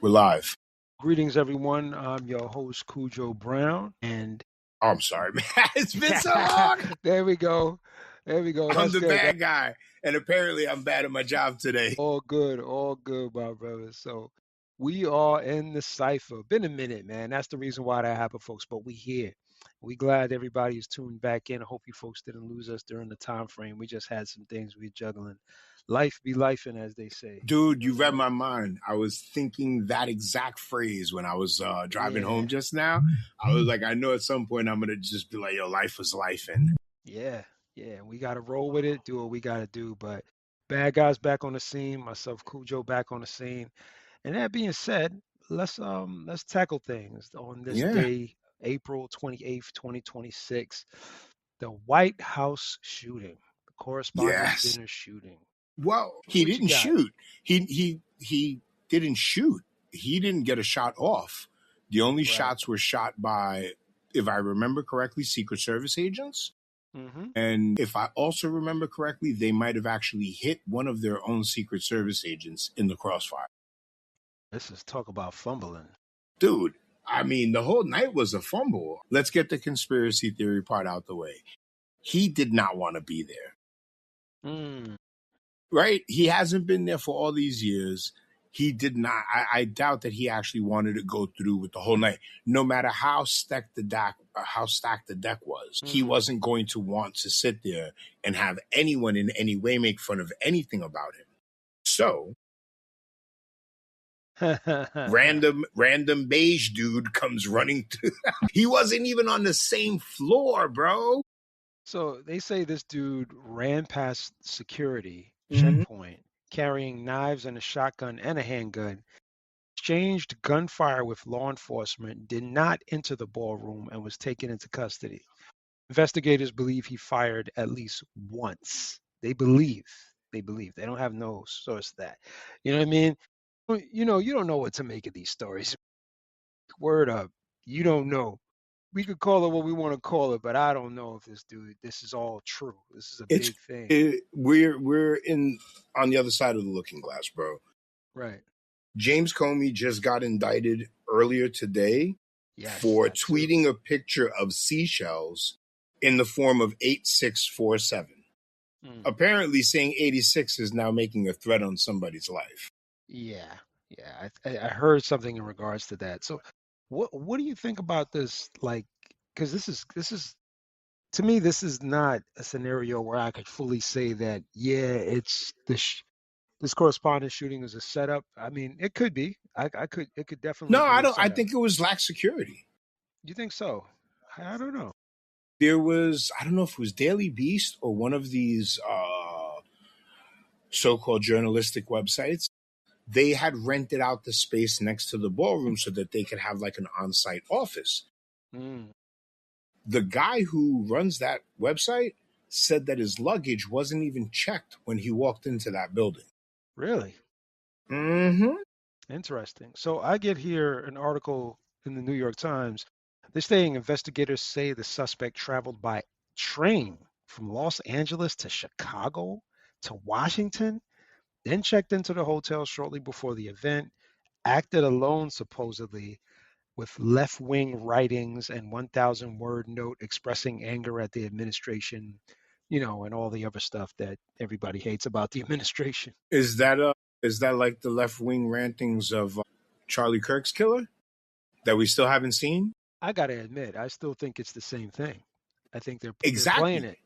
We're live. Greetings, everyone. I'm your host, Kujo Brown, and Oh, I'm sorry, man. It's been so long. There we go. I'm That's the good. bad guy, and apparently I'm bad at my job today. All good, my brother. So we are in the cipher. Been a minute, man. That's the reason why that happened, folks. But we here. We glad everybody is tuned back in. I hope you folks didn't lose us during the time frame. We just had some things we juggling. Life be lifing, as they say. Dude, You you know what I read mean? my mind. I was thinking that exact phrase when I was driving Yeah. home just now. I was like, I know at some point I'm going to just be like, yo, life was life. And Yeah, we got to roll with it, do what we got to do. But bad guys back on the scene, myself, Cujo back on the scene. And that being said, let's tackle things on this yeah, day, April 28th, 2026. The White House shooting, the Correspondents yes. Dinner shooting. Well, he What you didn't got? shoot. He didn't shoot. He didn't get a shot off. The only Right. shots were shot by, if I remember correctly, Secret Service agents. Mm-hmm. And if I also remember correctly, they might have actually hit one of their own Secret Service agents in the crossfire. This is talk about fumbling. Dude, I mean, the whole night was a fumble. Let's get the conspiracy theory part out the way. He did not want to be there, right? He hasn't been there for all these years. He did not. I doubt that he actually wanted to go through with the whole night. No matter how stacked the deck was, he wasn't going to want to sit there and have anyone in any way make fun of anything about him. So, random beige dude comes running through. He wasn't even on the same floor, bro. So they say this dude ran past security checkpoint carrying knives and a shotgun and a handgun, exchanged gunfire with law enforcement, did not enter the ballroom, and was taken into custody. Investigators believe he fired at least once. They believe. They don't have no source of that. You know what I mean? You don't know what to make of these stories. Word up. You don't know. We could call it what we want to call it, but I don't know if this is all true. This is a big thing. We're in on the other side of the looking glass, bro. Right. James Comey just got indicted earlier today for tweeting a picture of seashells in the form of 8647. Apparently saying 86 is now making a threat on somebody's life. Yeah. I heard something in regards to that. So what do you think about this? Like, because this is to me, this is not a scenario where I could fully say that, it's this correspondence shooting is a setup. I mean, it could be. It could definitely No, be I a don't. I setup. think it was lax security. You think so? I don't know. There was, I don't know if it was Daily Beast or one of these so-called journalistic websites. They had rented out the space next to the ballroom so that they could have like an on-site office. The guy who runs that website said that his luggage wasn't even checked when he walked into that building. Really? Interesting. So I get here an article in the New York Times. They're saying investigators say the suspect traveled by train from Los Angeles to Chicago to Washington, then checked into the hotel shortly before the event, acted alone supposedly, with left-wing writings and 1,000-word note expressing anger at the administration, and all the other stuff that everybody hates about the administration. Is that like the left-wing rantings of Charlie Kirk's killer that we still haven't seen? I got to admit, I still think it's the same thing. I think they're exactly playing it.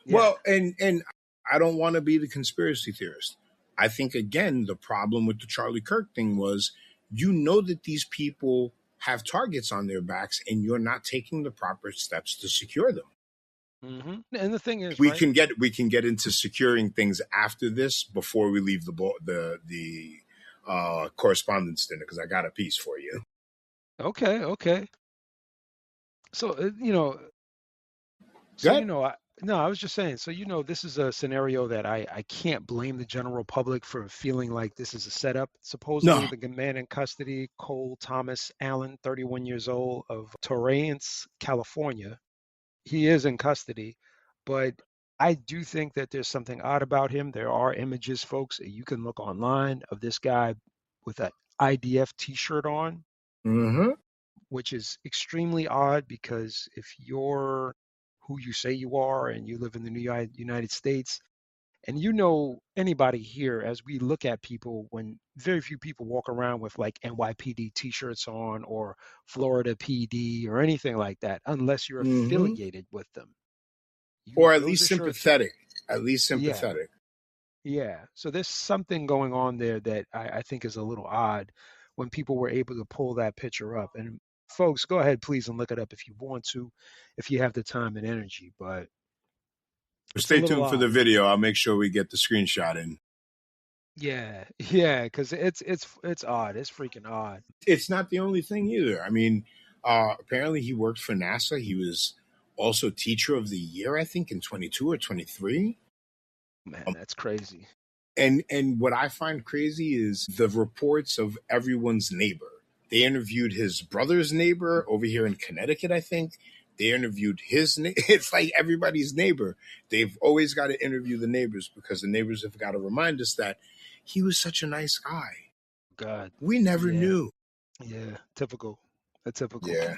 Yeah. Well, and I don't want to be the conspiracy theorist. I think, again, the problem with the Charlie Kirk thing was, that these people have targets on their backs and you're not taking the proper steps to secure them. And the thing is, we can get into securing things after this before we leave the correspondence dinner, because I got a piece for you. Okay. So I was just saying. So this is a scenario that I can't blame the general public for feeling like this is a setup. Supposedly, the man in custody, Cole Thomas Allen, 31 years old, of Torrance, California, he is in custody, but I do think that there's something odd about him. There are images, folks. You can look online of this guy with an IDF T-shirt on, Mm-hmm. which is extremely odd because if you're who you say you are and you live in the United States, and you know anybody here, as we look at people, when very few people walk around with like NYPD T-shirts on or Florida PD or anything like that, unless you're Mm-hmm. affiliated with them. Or at Those least are shirts. sympathetic. At least Yeah, sympathetic. yeah. So there's something going on there that I think is a little odd when people were able to pull that picture up. And folks, go ahead, please, and look it up if you want to, if you have the time and energy. But it's a Stay little tuned for the odd. video. I'll make sure we get the screenshot in. Yeah, yeah, because it's odd. It's freaking odd. It's not the only thing either. I mean, apparently he worked for NASA. He was also Teacher of the Year, I think, in 22 or 23. Man, that's crazy. And what I find crazy is the reports of everyone's neighbor. They interviewed his brother's neighbor over here in Connecticut, I think. They interviewed his it's like everybody's neighbor. They've always got to interview the neighbors because the neighbors have got to remind us that he was such a nice guy. God. We never Yeah. knew. Yeah. Typical. A typical. Yeah.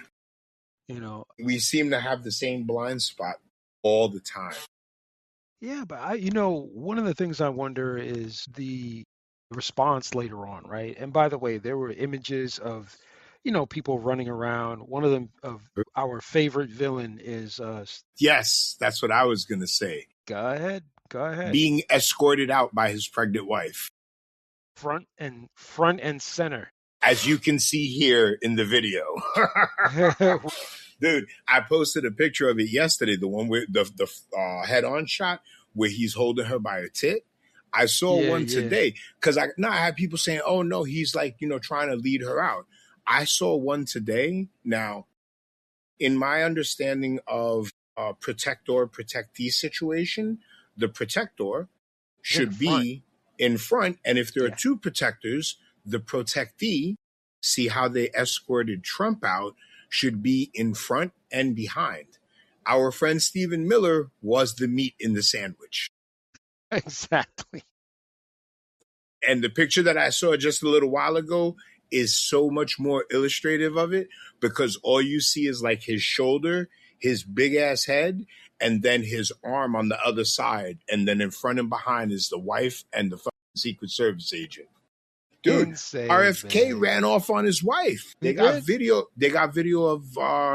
You know. We seem to have the same blind spot all the time. Yeah, but one of the things I wonder is the response later on, right? And by the way, there were images of, people running around. One of them of our favorite villain is Yes, that's what I was going to say. Go ahead. Go ahead. Being escorted out by his pregnant wife. Front and center. As you can see here in the video. Dude, I posted a picture of it yesterday, the one with the head-on shot where he's holding her by her tit. I saw one today because I had people saying, oh, no, he's like, trying to lead her out. I saw one today. Now, in my understanding of protector-protectee situation, the protector should be in front. And if there are two protectors, the protectee, see how they escorted Trump out, should be in front and behind. Our friend Stephen Miller was the meat in the sandwich. Exactly. And the picture that I saw just a little while ago is so much more illustrative of it because all you see is like his shoulder, his big ass head, and then his arm on the other side. And then in front and behind is the wife and the Secret Service agent. Dude, insane, RFK man. ran off on his wife. They got did? video. They got video of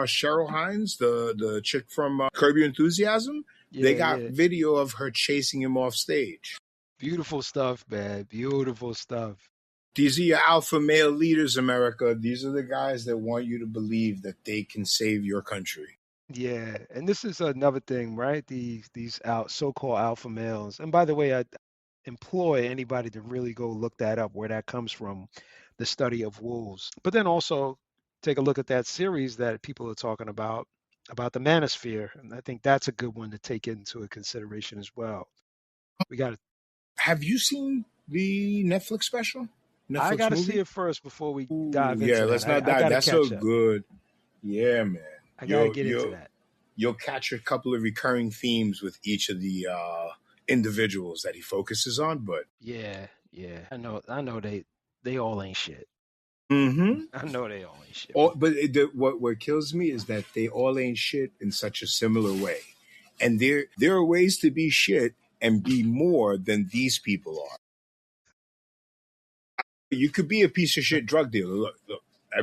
Cheryl Hines, the chick from Curb Your Enthusiasm. They got video of her chasing him off stage. Beautiful stuff, man. Beautiful stuff. These are your alpha male leaders, America. These are the guys that want you to believe that they can save your country. Yeah, and this is another thing, right? These so-called alpha males. And by the way, I employ anybody to really go look that up, where that comes from, the study of wolves. But then also take a look at that series that people are talking about the manosphere, and I think that's a good one to take into a consideration as well. We got to. Have you seen the Netflix special? I got to see it first before we dive into that. Yeah, let's not dive. That's so good. Yeah, man. I got to get into that. You'll catch a couple of recurring themes with each of the individuals that he focuses on, but yeah, I know they all ain't shit. Mm-hmm. I know they all ain't shit. But what kills me is that they all ain't shit in such a similar way, and there are ways to be shit and be more than these people are. You could be a piece of shit drug dealer. Look,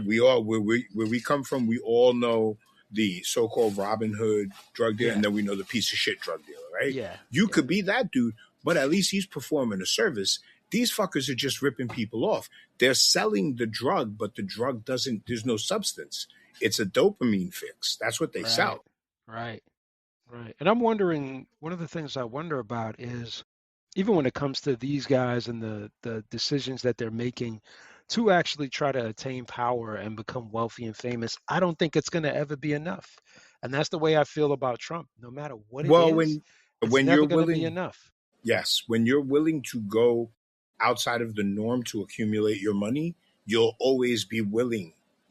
we all where we come from, we all know the so-called Robin Hood drug dealer, and then we know the piece of shit drug dealer, right? Yeah. You could be that dude, but at least he's performing a service. These fuckers are just ripping people off. They're selling the drug, but the drug there's no substance. It's a dopamine fix. That's what they sell. Right. And I'm wondering, one of the things I wonder about is, even when it comes to these guys and the decisions that they're making to actually try to attain power and become wealthy and famous, I don't think it's going to ever be enough. And that's the way I feel about Trump. No matter what it is, it's never going to be enough. Yes, when you're willing to go outside of the norm to accumulate your money, you'll always be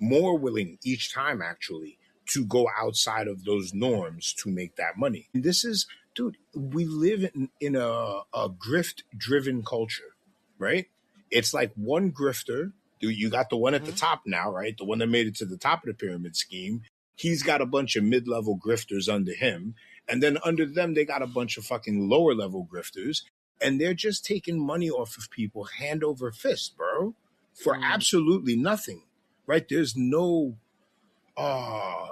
more willing each time actually, to go outside of those norms to make that money. And this is, dude, we live in a grift-driven culture, right? It's like one grifter, You got the one at the top now, right? The one that made it to the top of the pyramid scheme. He's got a bunch of mid-level grifters under him. And then under them, they got a bunch of fucking lower-level grifters. And they're just taking money off of people hand over fist, bro, for absolutely nothing, right? There's no, I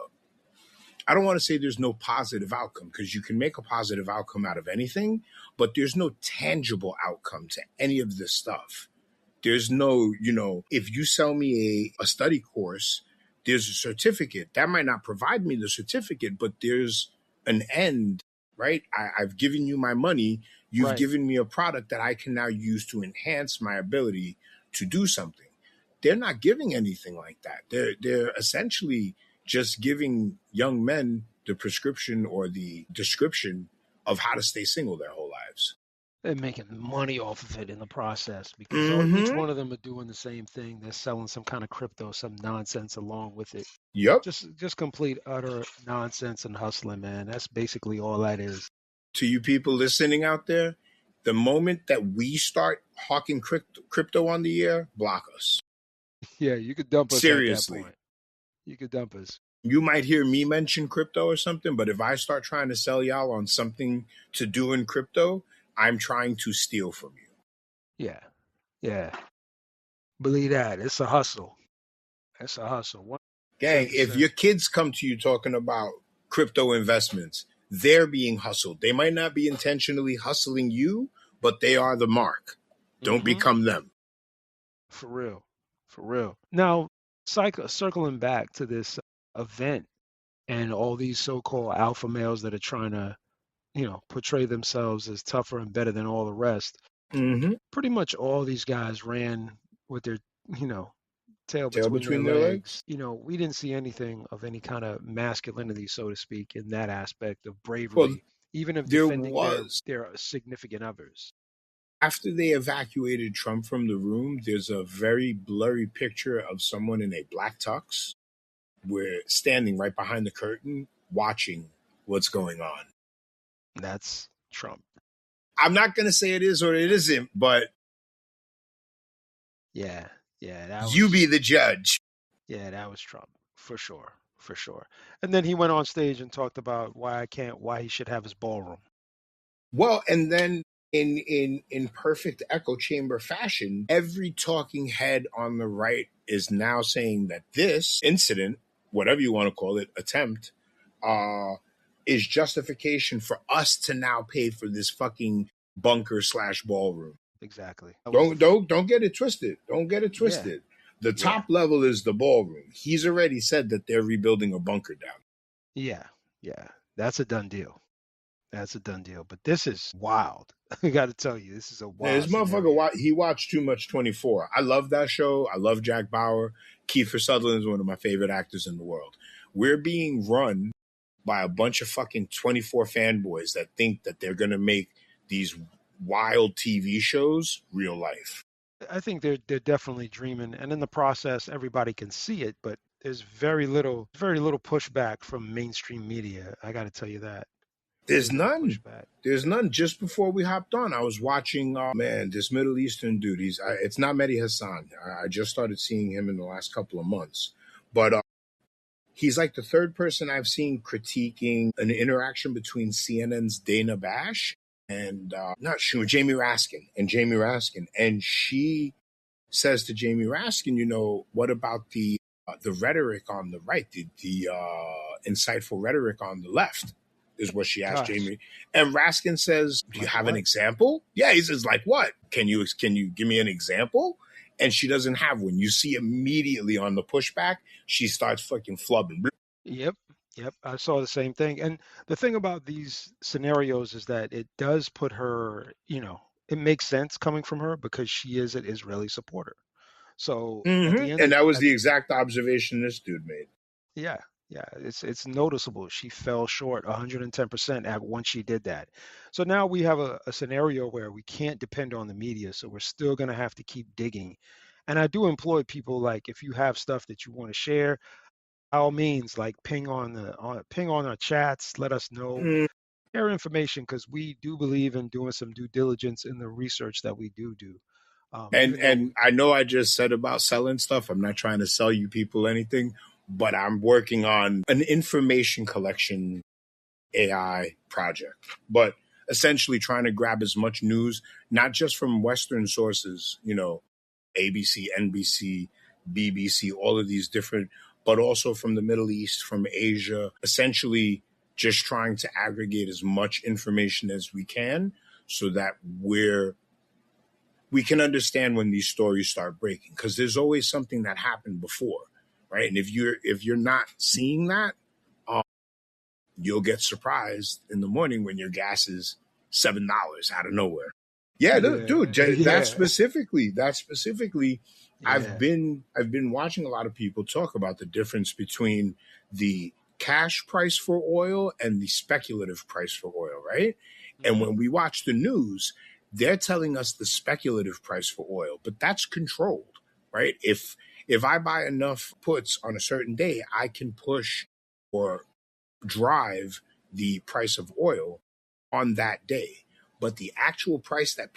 don't want to say there's no positive outcome, because you can make a positive outcome out of anything, but there's no tangible outcome to any of this stuff. There's no, if you sell me a study course, there's a certificate. That might not provide me the certificate, but there's an end, right? I've given you my money. You've given me a product that I can now use to enhance my ability to do something. They're not giving anything like that. They're essentially just giving young men the prescription or the description of how to stay single their whole lives. They're making money off of it in the process, because each one of them are doing the same thing. They're selling some kind of crypto, some nonsense along with it. Yep. Just complete utter nonsense and hustling, man. That's basically all that is. To you people listening out there, the moment that we start hawking crypto on the air, block us. Yeah, you could dump us. Seriously. At that point. You could dump us. You might hear me mention crypto or something, but if I start trying to sell y'all on something to do in crypto, I'm trying to steal from you. Yeah. Believe that. It's a hustle. It's a hustle. Gang, if your kids come to you talking about crypto investments, they're being hustled. They might not be intentionally hustling you, but they are the mark. Don't become them. For real. Now, circling back to this event and all these so-called alpha males that are trying to, portray themselves as tougher and better than all the rest. Pretty much all these guys ran with their, tail between their legs. We didn't see anything of any kind of masculinity, so to speak, in that aspect of bravery, even if defending their significant others. After they evacuated Trump from the room, there's a very blurry picture of someone in a black tux. We're standing right behind the curtain watching what's going on. That's Trump. I'm not going to say it is or it isn't, but yeah, you be the judge. Yeah, that was Trump, for sure. And then he went on stage and talked about why he should have his ballroom. Well, and then in perfect echo chamber fashion, every talking head on the right is now saying that this incident, whatever you want to call it, attempt, is justification for us to now pay for this fucking bunker / ballroom. Exactly. Don't get it twisted. Don't get it twisted. Yeah. The top level is the ballroom. He's already said that they're rebuilding a bunker down. Yeah. That's a done deal. But this is wild. I got to tell you, this is a wild. Yeah, this motherfucker, he watched too much 24. I love that show. I love Jack Bauer. Kiefer Sutherland is one of my favorite actors in the world. We're being run by a bunch of fucking 24 fanboys that think that they're going to make these wild TV shows real life. I think they're definitely dreaming, and in the process, everybody can see it, but there's very little pushback from mainstream media. I got to tell you that. There's none. There's none. Just before we hopped on, I was watching, this Middle Eastern dude. It's not Mehdi Hassan. I just started seeing him in the last couple of months, but he's like the third person I've seen critiquing an interaction between CNN's Dana Bash and Jamie Raskin. And she says to Jamie Raskin, what about the rhetoric on the right, the insightful rhetoric on the left, is what she asked Jamie. And Raskin says, do you have an example? Yeah, he says, like what? Can you give me an example? And she doesn't have one. You see immediately on the pushback, she starts fucking flubbing. Yep. I saw the same thing. And the thing about these scenarios is that it does put her, it makes sense coming from her because she is an Israeli supporter. So at the end, and that was the exact observation this dude made. Yeah. It's noticeable. She fell short 110% at once she did that. So now we have a scenario where we can't depend on the media. So we're still going to have to keep digging. And I do employ people, like, if you have stuff that you want to share, by all means, like ping on our chats, let us know, share information, because we do believe in doing some due diligence in the research that we do. And I know I just said about selling stuff. I'm not trying to sell you people anything, but I'm working on an information collection AI project. But essentially trying to grab as much news, not just from Western sources, ABC, NBC, BBC, all of these different, but also from the Middle East, from Asia, essentially just trying to aggregate as much information as we can so that we can understand when these stories start breaking, because there's always something that happened before, right? And if you're not seeing that, you'll get surprised in the morning when your gas is $7 out of nowhere. Yeah, dude, that specifically, Yeah. I've been watching a lot of people talk about the difference between the cash price for oil and the speculative price for oil, right? And when we watch the news, they're telling us the speculative price for oil, but that's controlled, right? If I buy enough puts on a certain day, I can push or drive the price of oil on that day. But the actual price that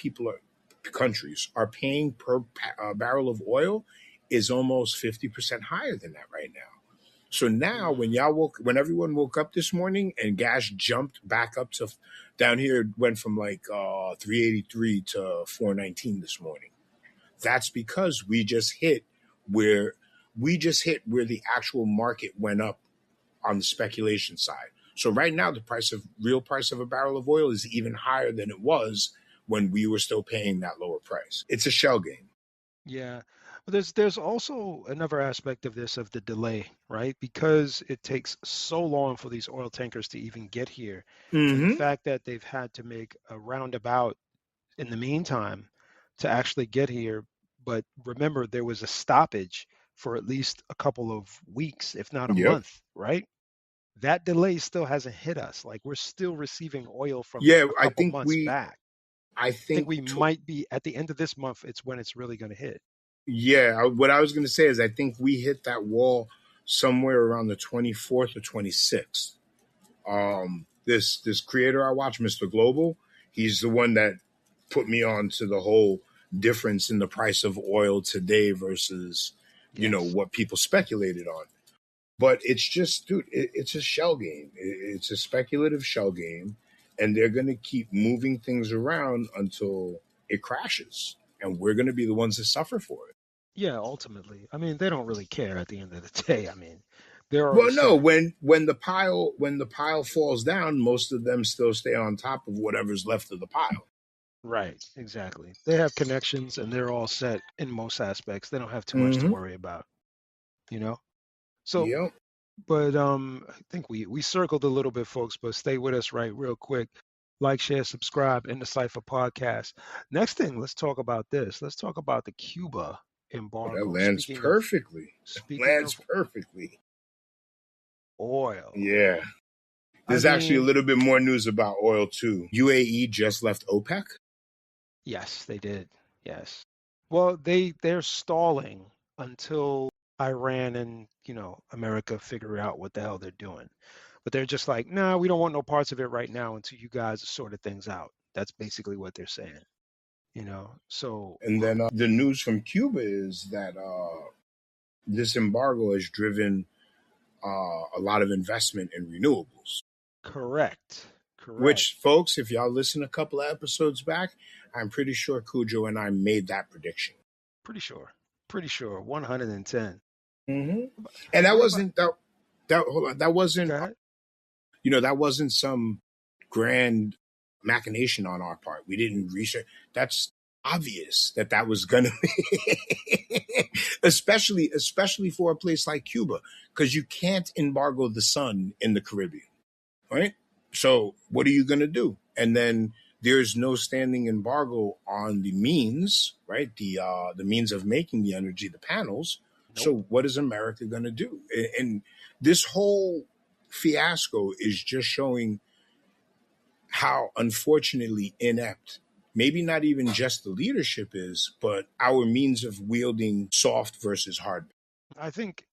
countries are paying per barrel of oil is almost 50% higher than that right now. So now when everyone woke up this morning and gas jumped back up to down here, went from like 383 to 419 this morning. That's because we just hit where the actual market went up on the speculation side. So right now, the real price of a barrel of oil is even higher than it was when we were still paying that lower price. It's a shell game. Yeah. But there's also another aspect of this, of the delay, right? Because it takes so long for these oil tankers to even get here. And the fact that they've had to make a roundabout in the meantime to actually get here. But remember, there was a stoppage for at least a couple of weeks, if not a month, right? That delay still hasn't hit us. Like, we're still receiving oil from a couple months back. I think we might be at the end of this month. It's when it's really going to hit. Yeah, what I was going to say is I think we hit that wall somewhere around the 24th or 26th. This creator I watch, Mr. Global, he's the one that put me on to the whole difference in the price of oil today versus, what people speculated on. But it's just, dude, it's a shell game. It's a speculative shell game, and they're going to keep moving things around until it crashes, and we're going to be the ones that suffer for it. Yeah, ultimately. I mean, they don't really care at the end of the day. I mean, they're well, no, when the pile falls down, most of them still stay on top of whatever's left of the pile. Right, exactly. They have connections and they're all set in most aspects. They don't have too much to worry about, So, Yep. but I think we circled a little bit, folks, but stay with us real quick. Like, share, subscribe in the Cypher podcast. Next thing, let's talk about this. Let's talk about the Cuba embargo. That lands perfectly. Oil. Yeah. There's actually a little bit more news about oil too. UAE just left OPEC. Yes, they did. Yes. Well, they're stalling until Iran and, America figure out what the hell they're doing. But they're just like, nah, we don't want no parts of it right now until you guys sorted things out. That's basically what they're saying. So. And then the news from Cuba is that this embargo has driven a lot of investment in renewables. Correct. Which, folks, if y'all listen a couple of episodes back, I'm pretty sure Kujo and I made that prediction. Pretty sure. 110. Mm-hmm. And that wasn't that wasn't that wasn't some grand machination on our part. We didn't research. That's obvious that was gonna be especially for a place like Cuba, because you can't embargo the sun in the Caribbean, right? So what are you gonna do? And then there's no standing embargo on the means, right? The means of making the energy, the panels. Nope. So what is America gonna do? And this whole fiasco is just showing how unfortunately inept, maybe not even just the leadership is, but our means of wielding soft versus hard. I think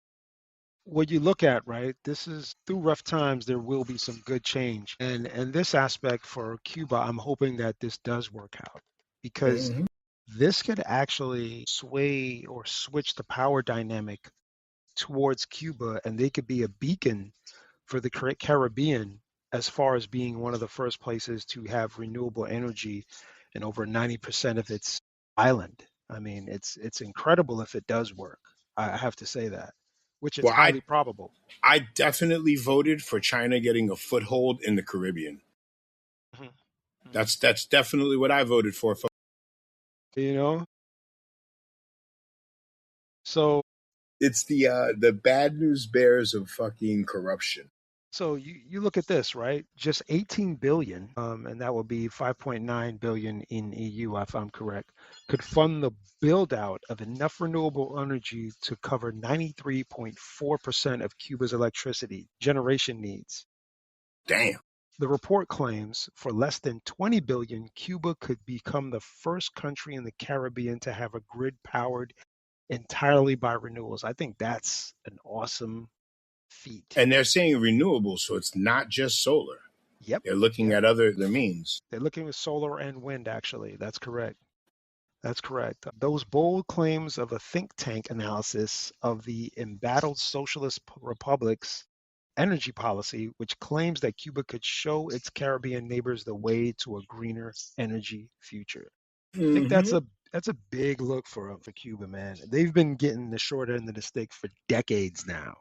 what you look at, right, this is through rough times, there will be some good change. And this aspect for Cuba, I'm hoping that this does work out, because This could actually sway or switch the power dynamic towards Cuba, and they could be a beacon for the Caribbean as far as being one of the first places to have renewable energy in over 90% of its island. I mean, it's incredible if it does work. I have to say that, which it's Well, highly probable. I definitely voted for China getting a foothold in the Caribbean. Mhm. That's definitely what I voted for. You know, so It's the bad news bears of fucking corruption. so you look at this, right? Just 18 billion, and that will be 5.9 billion in EU, if I'm correct, could fund the build out of enough renewable energy to cover 93.4% of Cuba's electricity generation needs. Damn. The report claims for less than 20 billion, Cuba could become the first country in the Caribbean to have a grid powered entirely by renewables. I think that's an awesome feat. And they're saying renewable, so it's not just solar. Yep. They're looking Yep. at other means. They're looking at solar and wind, actually. That's correct. That's correct. Those bold claims of a think tank analysis of the embattled socialist republics energy policy, which claims that Cuba could show its Caribbean neighbors the way to a greener energy future. I think Mm-hmm. that's a big look for Cuba, man. They've been getting the short end of the stick for decades now.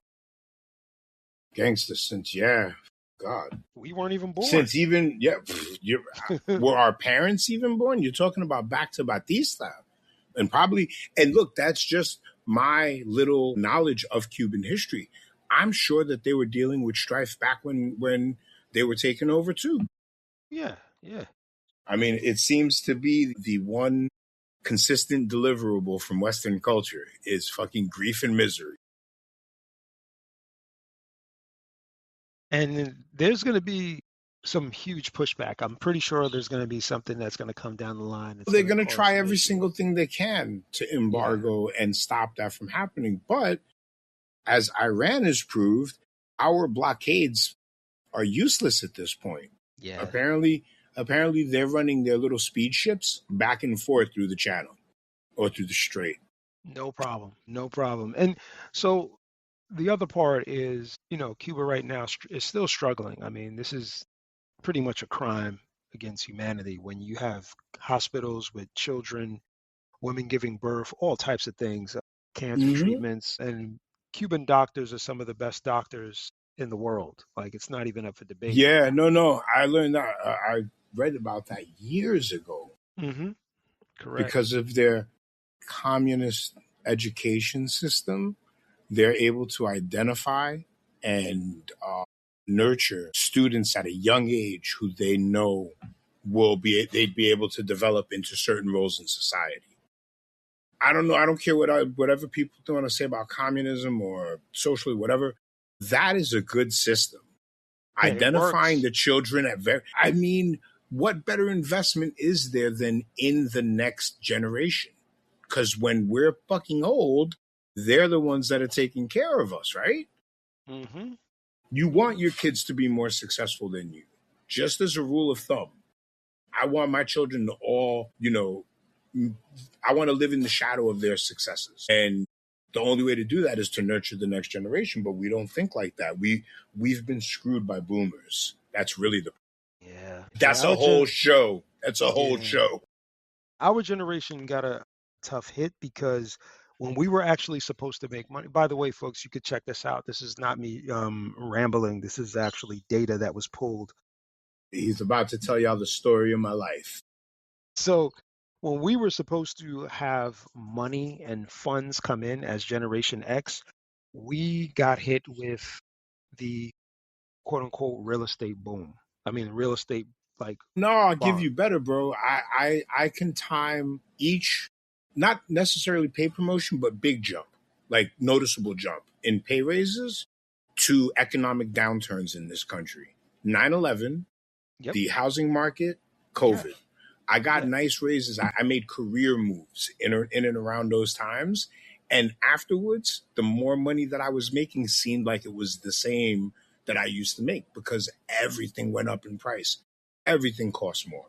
Gangster since God. We weren't even born. Since even were our parents even born? You're talking about back to Batista. And probably, and look, that's just my little knowledge of Cuban history. I'm sure that they were dealing with strife back when they were taken over too. Yeah, yeah. I mean, it seems to be the one consistent deliverable from Western culture is fucking grief and misery. And there's going to be some huge pushback. I'm pretty sure there's going to be something that's going to come down the line. It's They're going to going to cause try some every issue. single thing they can to Yeah, embargo and stop that from happening. But as Iran has proved, our blockades are useless at this point. yeah. Apparently they're running their little speed ships back and forth through the channel or through the strait. No problem. No problem. And so the other part is, Cuba right now is still struggling. I mean, this is pretty much a crime against humanity when you have hospitals with children, women giving birth, all types of things, cancer Mm-hmm. treatments, and Cuban doctors are some of the best doctors in the world. Like, it's not even up for debate. Yeah, no. I learned that. I read about that years ago Hmm. Correct. because of their communist education system. They're able to identify and nurture students at a young age who they know they'd be able to develop into certain roles in society. I don't know. I don't care whatever people want to say about communism or socially, whatever. That is a good system. Yeah, it Identifying works. the children I mean, what better investment is there than in the next generation? Because when we're fucking old, they're the ones that are taking care of us, right? Hmm. You want your kids to be more successful than you. Just as a rule of thumb, I want my children to all, I want to live in the shadow of their successes. And the only way to do that is to nurture the next generation. But we don't think like that. We've been screwed by boomers. That's really Yeah. that's Yeah. a whole show. That's a whole Yeah. show. Our generation got a tough hit because when we were actually supposed to make money, by the way, folks, you could check this out. This is not me rambling. This is actually data that was pulled. He's about to tell y'all the story of my life. So when we were supposed to have money and funds come in as Generation X, we got hit with the quote unquote real estate boom. I mean, real estate like No, I'll give bomb. you better, bro. I can time each, not necessarily pay promotion, but big jump, like noticeable jump in pay raises to economic downturns in this country. 9/11, Yep. the housing market, Yeah. COVID. I got Yeah. nice raises. I made career moves in and around those times. And afterwards, the more money that I was making seemed like it was the same that I used to make because everything went up in price. Everything costs more.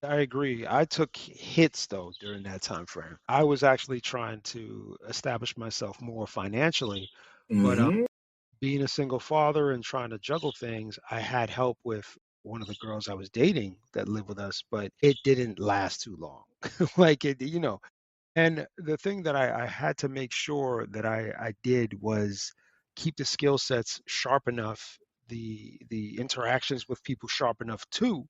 I agree. I took hits though during that time frame. I was actually trying to establish myself more financially, but Hmm. being a single father and trying to juggle things, I had help with one of the girls I was dating that lived with us, but it didn't last too long. Like it. And the thing that I had to make sure that I did was keep the skill sets sharp enough, the interactions with people sharp enough too,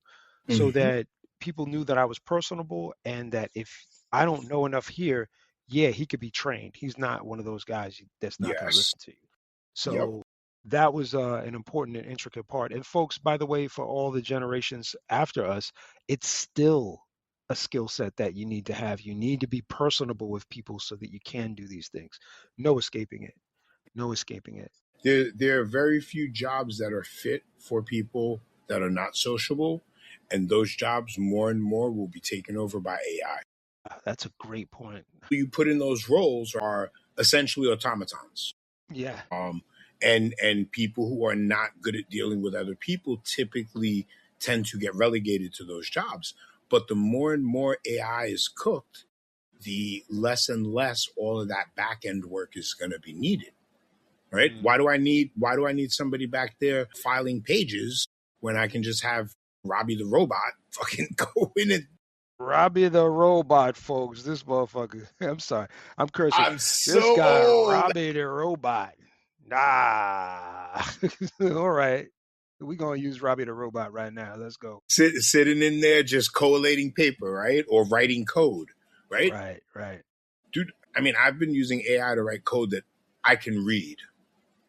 so Hmm. that people knew that I was personable and that if I don't know enough here, yeah, he could be trained. He's not one of those guys that's not going to Yes. listen to you. Yep. So that was an important and intricate part. And folks, by the way, for all the generations after us, it's still a skill set that you need to have. You need to be personable with people so that you can do these things. No escaping it. No escaping it. There are very few jobs that are fit for people that are not sociable, and those jobs more and more will be taken over by AI. That's a great point. Who you put in those roles are essentially automatons. Yeah. Um, and people who are not good at dealing with other people typically tend to get relegated to those jobs. But the more and more AI is cooked, the less and less all of that back end work is going to be needed. Right? Mm. Why do I need somebody back there filing pages when I can just have Robbie the robot fucking go in and Robbie the robot, folks. This motherfucker. I'm sorry. I'm cursing. I'm This so guy, old. Robbie the robot. Nah. All right. We're going to use Robbie the robot right now. Let's go. Sitting in there just collating paper, right? Or writing code, right? Right, right. Dude, I mean, I've been using AI to write code that I can read.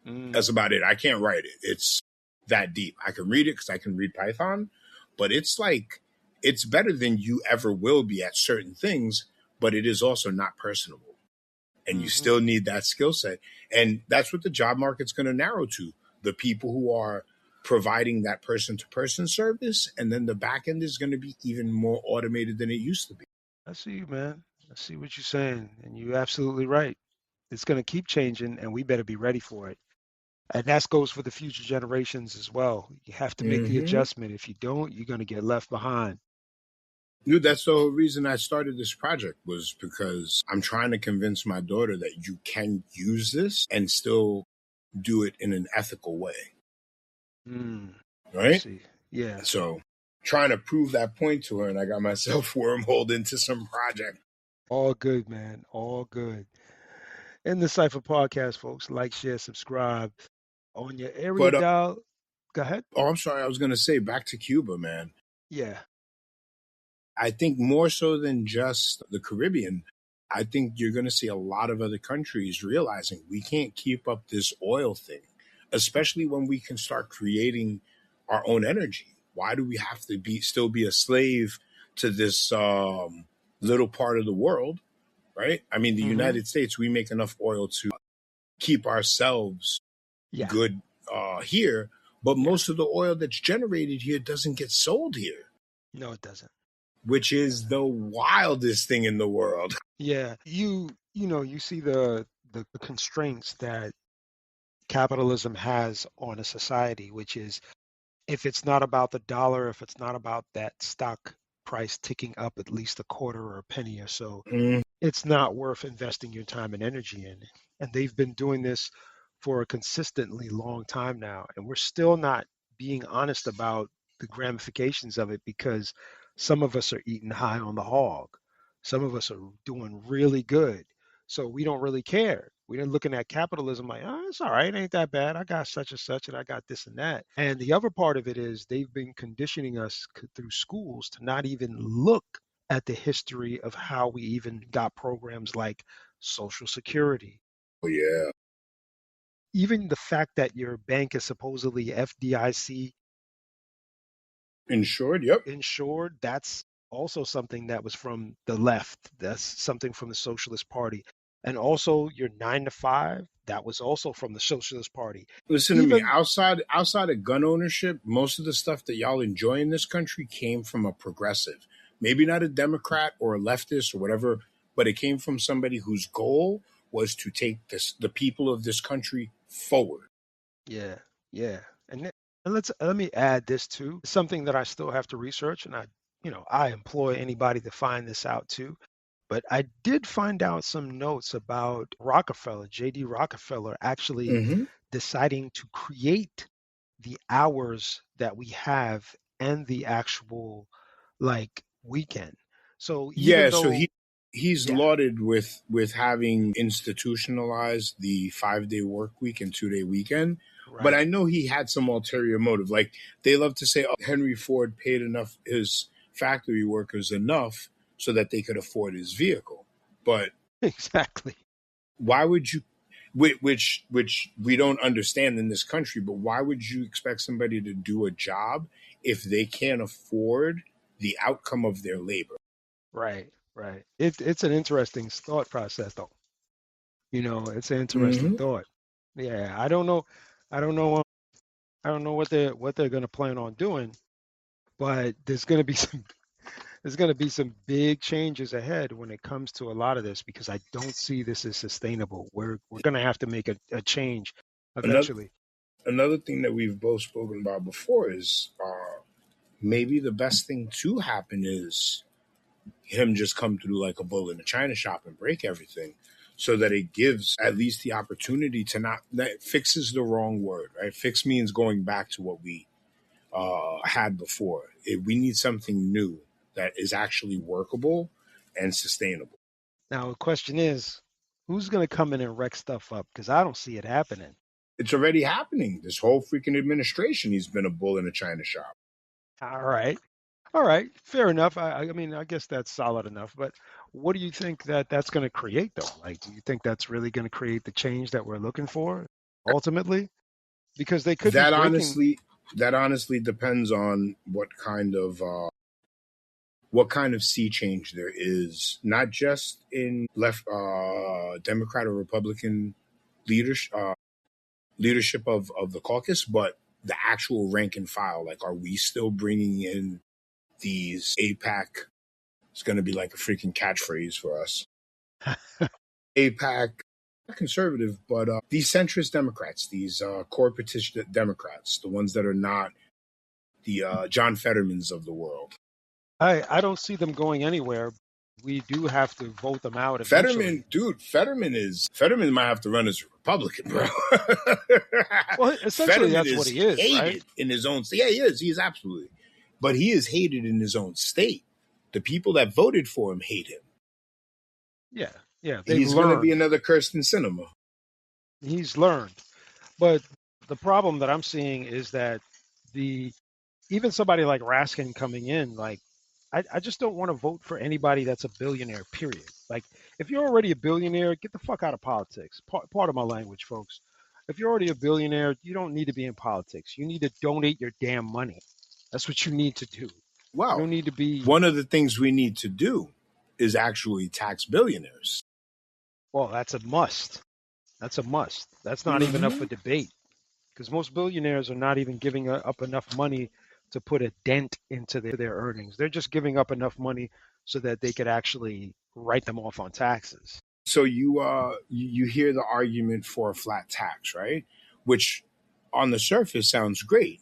That's Mm, about it. I can't write it. It's that deep. I can read it because I can read Python, but it's like, it's better than you ever will be at certain things, but it is also not personable. And you mm-hmm. still need that skill set. And that's what the job market's going to narrow to, the people who are providing that person to person service. And then the back end is going to be even more automated than it used to be. I see you, man. I see what you're saying. And you're absolutely right. It's going to keep changing, and we better be ready for it. And that goes for the future generations as well. You have to make the Mm-hmm. adjustment. If you don't, you're going to get left behind. Dude, that's the whole reason I started this project, was because I'm trying to convince my daughter that you can use this and still do it in an ethical way, Mm, I right? see. Yeah. So trying to prove that point to her, and I got myself wormholed into some project. All good, man. All good. In the Cypher podcast, folks, like, share, subscribe on your area But dial. Go ahead. oh, I'm sorry, I was gonna say back to Cuba, man. Yeah. I think more so than just the Caribbean, I think you're going to see a lot of other countries realizing we can't keep up this oil thing, especially when we can start creating our own energy. Why do we have to be a slave to this little part of the world, right? I mean, the Mm-hmm. United States, we make enough oil to keep ourselves Yeah. good here, but Yeah. most of the oil that's generated here doesn't get sold here, No, it doesn't. which It is doesn't. the wildest thing in the world. Yeah. You see the constraints that capitalism has on a society, which is if it's not about the dollar, if it's not about that stock price ticking up at least a quarter or a penny or so, Mm, it's not worth investing your time and energy in. And they've been doing this for a consistently long time now. And we're still not being honest about the ramifications of it because some of us are eating high on the hog. Some of us are doing really good. So we don't really care. We're looking at capitalism like, oh, it's all right. It ain't that bad. I got such and such and I got this and that. And the other part of it is they've been conditioning us through schools to not even look at the history of how we even got programs like Social Security. oh yeah, Even the fact that your bank is supposedly FDIC insured. Yep. insured, that's also something that was from the left. That's something from the Socialist Party. And also your 9 to 5, that was also from the Socialist Party. Listen to me. Even, Outside of gun ownership, most of the stuff that y'all enjoy in this country came from a progressive. Maybe not a Democrat or a leftist or whatever, but it came from somebody whose goal was to take the people of this country forward. yeah, yeah. And let me add this too. Something that I still have to research, and I employ anybody to find this out too. But I did find out some notes about Rockefeller, J.D. Rockefeller, actually deciding to create the hours that we have and the actual like weekend. So even Yeah, so though, he's yeah, lauded with having institutionalized the 5-day work week and 2-day weekend. But right, I know he had some ulterior motive. Like they love to say, oh, Henry Ford paid enough his factory workers enough so that they could afford his vehicle. But exactly. why would you, which we don't understand in this country, but why would you expect somebody to do a job if they can't afford the outcome of their labor? Right, right. It's an interesting thought process though. It's an interesting Hmm. thought. Yeah, I don't know. I don't know. I don't know what they're going to plan on doing, but there's going to be some big changes ahead when it comes to a lot of this because I don't see this as sustainable. We're going to have to make a change Another eventually. another thing that we've both spoken about before is maybe the best thing to happen is him just come through like a bull in a china shop and break everything, so that it gives at least the opportunity to not, that fix is the wrong word, right? Fix means going back to what we had before. We need something new that is actually workable and sustainable. Now the question is, who's going to come in and wreck stuff up? Because I don't see it happening. It's already happening. This whole freaking administration, he's been a bull in a china shop. All right. All right, fair enough. I mean, I guess that's solid enough. But what do you think that's going to create, though? Like, do you think that's really going to create the change that we're looking for ultimately? Because they could be that breaking. honestly that honestly depends on what kind of sea change there is, not just in left Democrat or Republican leadership of the caucus, but the actual rank and file. Like, are we still bringing in these APAC? It's going to be like a freaking catchphrase for us. APAC, not conservative, but these centrist Democrats, these corporatist Democrats, the ones that are not the John Fettermans of the world. I don't see them going anywhere. We do have to vote them out Fetterman, eventually. dude, Fetterman might have to run as a Republican, bro. Well, essentially, Fetterman that's what is he is, right? hated in his own state. Yeah, he is. He is absolutely. But he is hated in his own state. The people that voted for him hate him. Yeah, yeah. They've He's going to be learned. another Kirsten Cinema. He's learned. But the problem that I'm seeing is that the even somebody like Raskin coming in, like I just don't want to vote for anybody that's a billionaire, period. Like if you're already a billionaire, get the fuck out of politics. Part of my language, folks. If you're already a billionaire, you don't need to be in politics. You need to donate your damn money. That's what you need to do. You Well, don't need to be, one of the things we need to do is actually tax billionaires. well, that's a must. That's a must. That's not even up Mm-hmm. for debate because most billionaires are not even giving up enough money to put a dent into their earnings. They're just giving up enough money so that they could actually write them off on taxes. So you hear the argument for a flat tax, right? Which on the surface sounds great,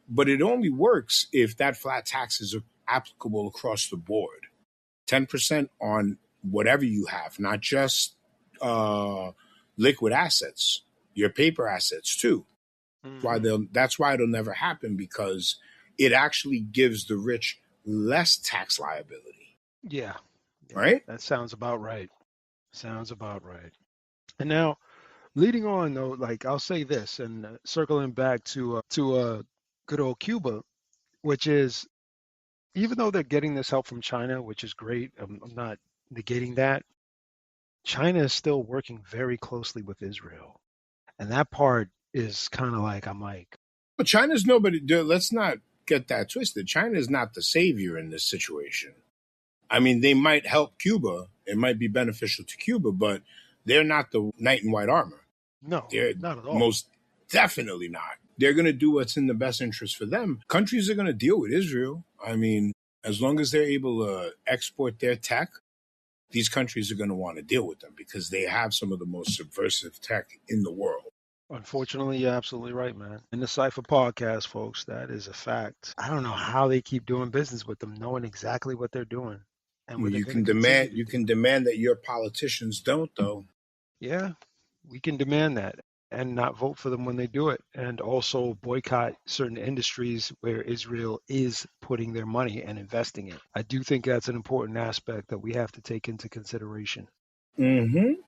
but it only works if that flat tax is applicable across the board. 10% on whatever you have, not just uh, liquid assets, your paper assets too. Hmm. That's why it'll never happen, because it actually gives the rich less tax liability, Yeah, yeah, right? that sounds about right. Sounds about right. And now, leading on though, like I'll say this, and circling back to good old Cuba, which is even though they're getting this help from China, which is great, I'm not negating that. China is still working very closely with Israel. And that part is kind of like, I'm like, But China's nobody. Let's not get that twisted. China is not the savior in this situation. I mean, they might help Cuba. It might be beneficial to Cuba, but they're not the knight in white armor. no, They're not at all. most definitely not. They're going to do what's in the best interest for them. Countries are going to deal with Israel. I mean, as long as they're able to export their tech, these countries are going to want to deal with them because they have some of the most subversive tech in the world. Unfortunately, you're absolutely right, man. In the Cypher podcast, folks, that is a fact. I don't know how they keep doing business with them, knowing exactly what they're doing and what they're going to continue to You do. can demand that your politicians don't, though. Yeah, we can demand that and not vote for them when they do it, and also boycott certain industries where Israel is putting their money and investing it. I do think that's an important aspect that we have to take into consideration. Mm-hmm.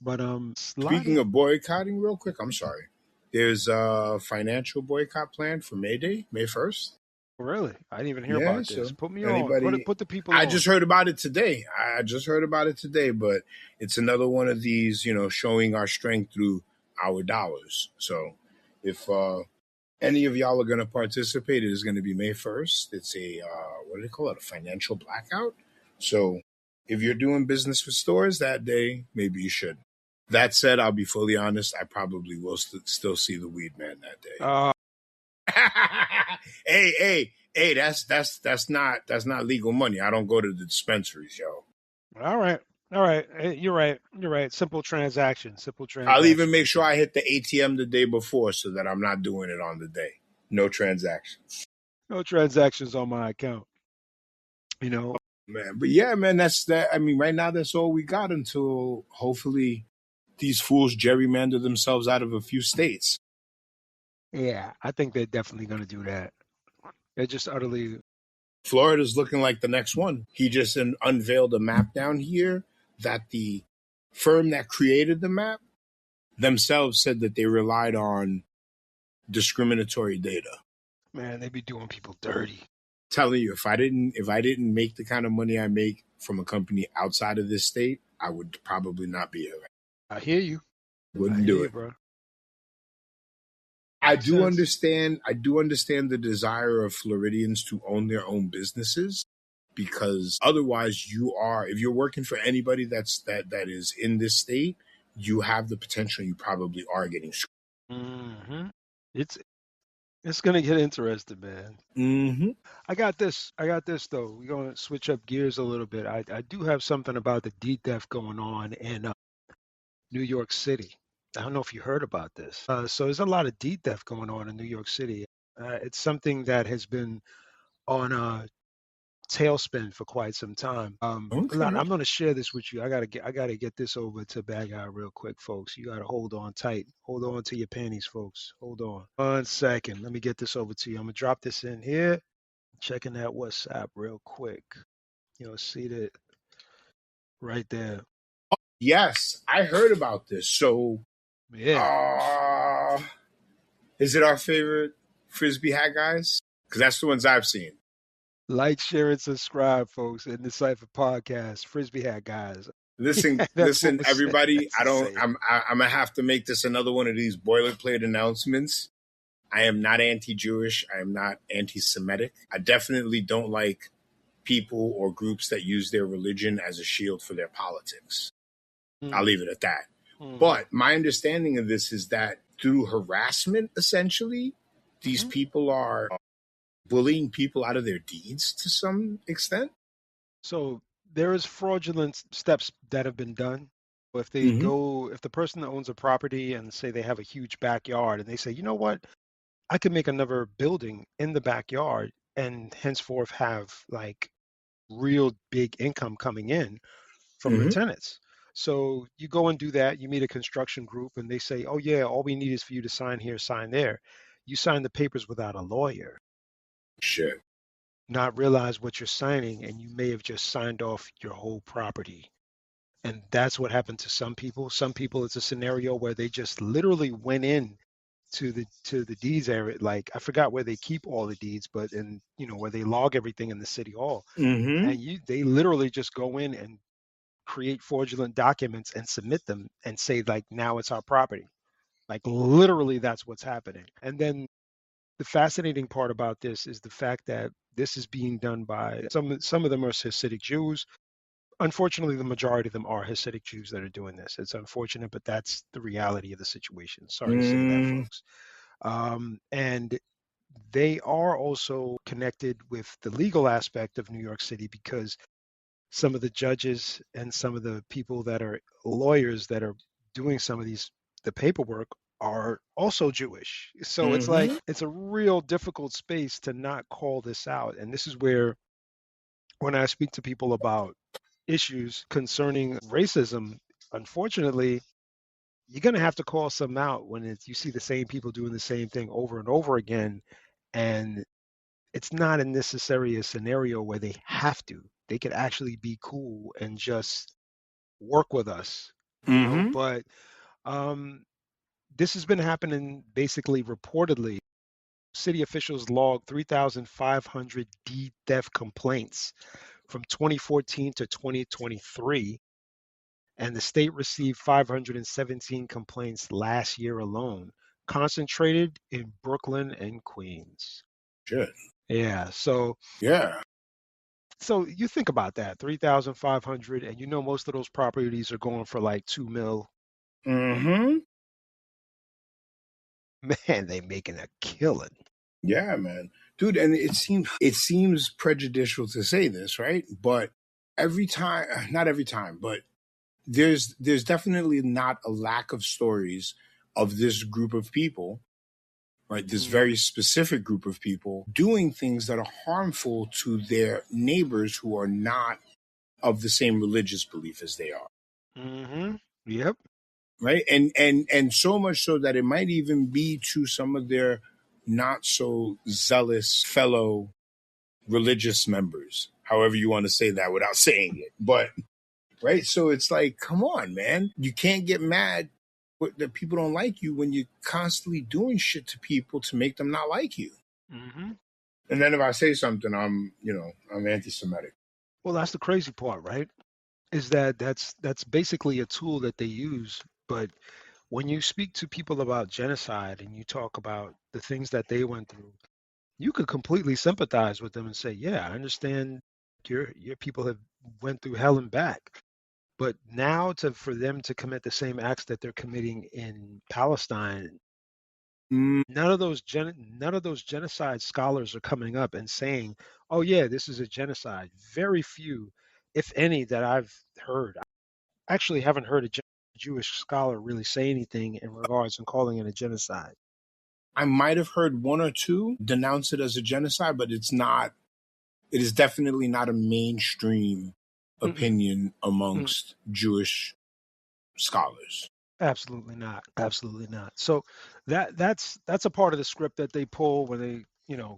But Speaking sliding. of boycotting, real quick, I'm sorry. There's a financial boycott plan for May Day, May 1st. Really, I didn't even hear Yeah, about this. so Put me on. anybody, Put the people I on. just heard about it today. I just heard about it today, but it's another one of these, showing our strength through our dollars. So if any of y'all are going to participate, it is going to be May 1st. It's a, what do they call it? A financial blackout. So if you're doing business with stores that day, maybe you should. That said, I'll be fully honest. I probably will still see the weed man that day. Hey, that's not legal money. I don't go to the dispensaries, yo. All right. All right. You're right. You're right. Simple transaction. Simple I'll even transaction make right sure there. I hit the ATM the day before so that I'm not doing it on the day. No transactions. No transactions on my account. You know. Man, but yeah, man, that's that. I mean, right now that's all we got until hopefully these fools gerrymander themselves out of a few states. Yeah, I think they're definitely going to do that. They're just utterly. Florida's looking like the next one. He just unveiled a map down here that the firm that created the map themselves said that they relied on discriminatory data. Man, they be doing people dirty. Telling you, if I didn't make the kind of money I make from a company outside of this state, I would probably not be here. I hear you. Wouldn't do it, bro. I Makes do sense. understand. I do understand the desire of Floridians to own their own businesses, because otherwise, if you're working for anybody that is in this state, you have the potential. You probably are getting screwed. Mm-hmm. It's gonna get interesting, man. Mm-hmm. I got this though. We're gonna switch up gears a little bit. I do have something about the deed theft going on in New York City. I don't know if you heard about this. So there's a lot of deed theft going on in New York City. It's something that has been on a tailspin for quite some time. Okay. I'm going to share this with you. I gotta get this over to Bad Guy real quick, folks. You gotta hold on tight. Hold on to your panties, folks. Hold on 1 second. Let me get this over to you. I'm gonna drop this in here. Checking that WhatsApp real quick. See that right there. Yes, I heard about this. So, Yeah. is it our favorite frisbee hat guys? Because that's the ones I've seen. Like, share, and subscribe, folks, in the Cypher podcast. Frisbee hat guys. Listen, That's what listen, was said. everybody. That's insane. I'm gonna have to make this another one of these boilerplate announcements. I am not anti-Jewish. I am not anti-Semitic. I definitely don't like people or groups that use their religion as a shield for their politics. I'll leave it at that. But my understanding of this is that through harassment, essentially, these people are bullying people out of their deeds to some extent. So there is fraudulent steps that have been done. If the person that owns a property and say they have a huge backyard and they say, you know what, I could make another building in the backyard and henceforth have like real big income coming in from the tenants. So you go and do that. You meet a construction group and they say, oh, yeah, all we need is for you to sign here, sign there. You sign the papers without a lawyer. Shit. Not realize what you're signing, and you may have just signed off your whole property. And that's what happened to some people. Some people, it's a scenario where they just literally went in to the deeds area. Like, I forgot where they keep all the deeds, but where they log everything in the city hall. And they literally just go in and create fraudulent documents and submit them and say, like, now it's our property. Like, literally, that's what's happening. And then the fascinating part about this is the fact that this is being done by some of them are Hasidic Jews. Unfortunately, the majority of them are Hasidic Jews that are doing this. It's unfortunate, but that's the reality of the situation. Sorry to say that, folks. And they are also connected with the legal aspect of New York City, because some of the judges and some of the people that are lawyers that are doing some of these the paperwork are also Jewish. So it's like Mm-hmm. it's a real difficult space to not call this out. And this is where when I speak to people about issues concerning racism, unfortunately, you're going to have to call some out when you see the same people doing the same thing over and over again. And it's not a necessary a scenario where they have to. They could actually be cool and just work with us, Mm-hmm. But um, this has been happening basically reportedly. City officials logged 3,500 D theft complaints from 2014 to 2023, and the state received 517 complaints last year alone, concentrated in Brooklyn and Queens. Shit. Yeah, so Yeah. so you think about that, 3,500, and most of those properties are going for like 2 mil. Mm-hmm. Man, they making a killing. Yeah, man. Dude, and it seems prejudicial to say this, right? But every time, not every time, but there's definitely not a lack of stories of this group of people, right? This very specific group of people doing things that are harmful to their neighbors who are not of the same religious belief as they are. Mm-hmm. Yep. Right. And so much so that it might even be to some of their not so zealous fellow religious members, however you want to say that without saying it. But right. So it's like, come on, man. You can't get mad that people don't like you when you're constantly doing shit to people to make them not like you. Mm-hmm. And then if I say something, I'm anti-Semitic. Well, that's the crazy part, right? Is that that's basically a tool that they use. But when you speak to people about genocide and you talk about the things that they went through, you could completely sympathize with them and say, "Yeah, I understand your people have went through hell and back." But now for them to commit the same acts that they're committing in Palestine, Mm, none of those genocide scholars are coming up and saying, "Oh yeah, this is a genocide." Very few, if any, that I've heard. I actually haven't heard a Jewish scholar really say anything in regards and calling it a genocide. I might have heard one or two denounce it as a genocide, but it's not. It is definitely not a mainstream Mm-mm, opinion mm, amongst Jewish scholars. absolutely not. Absolutely not. So that's a part of the script that they pull when they,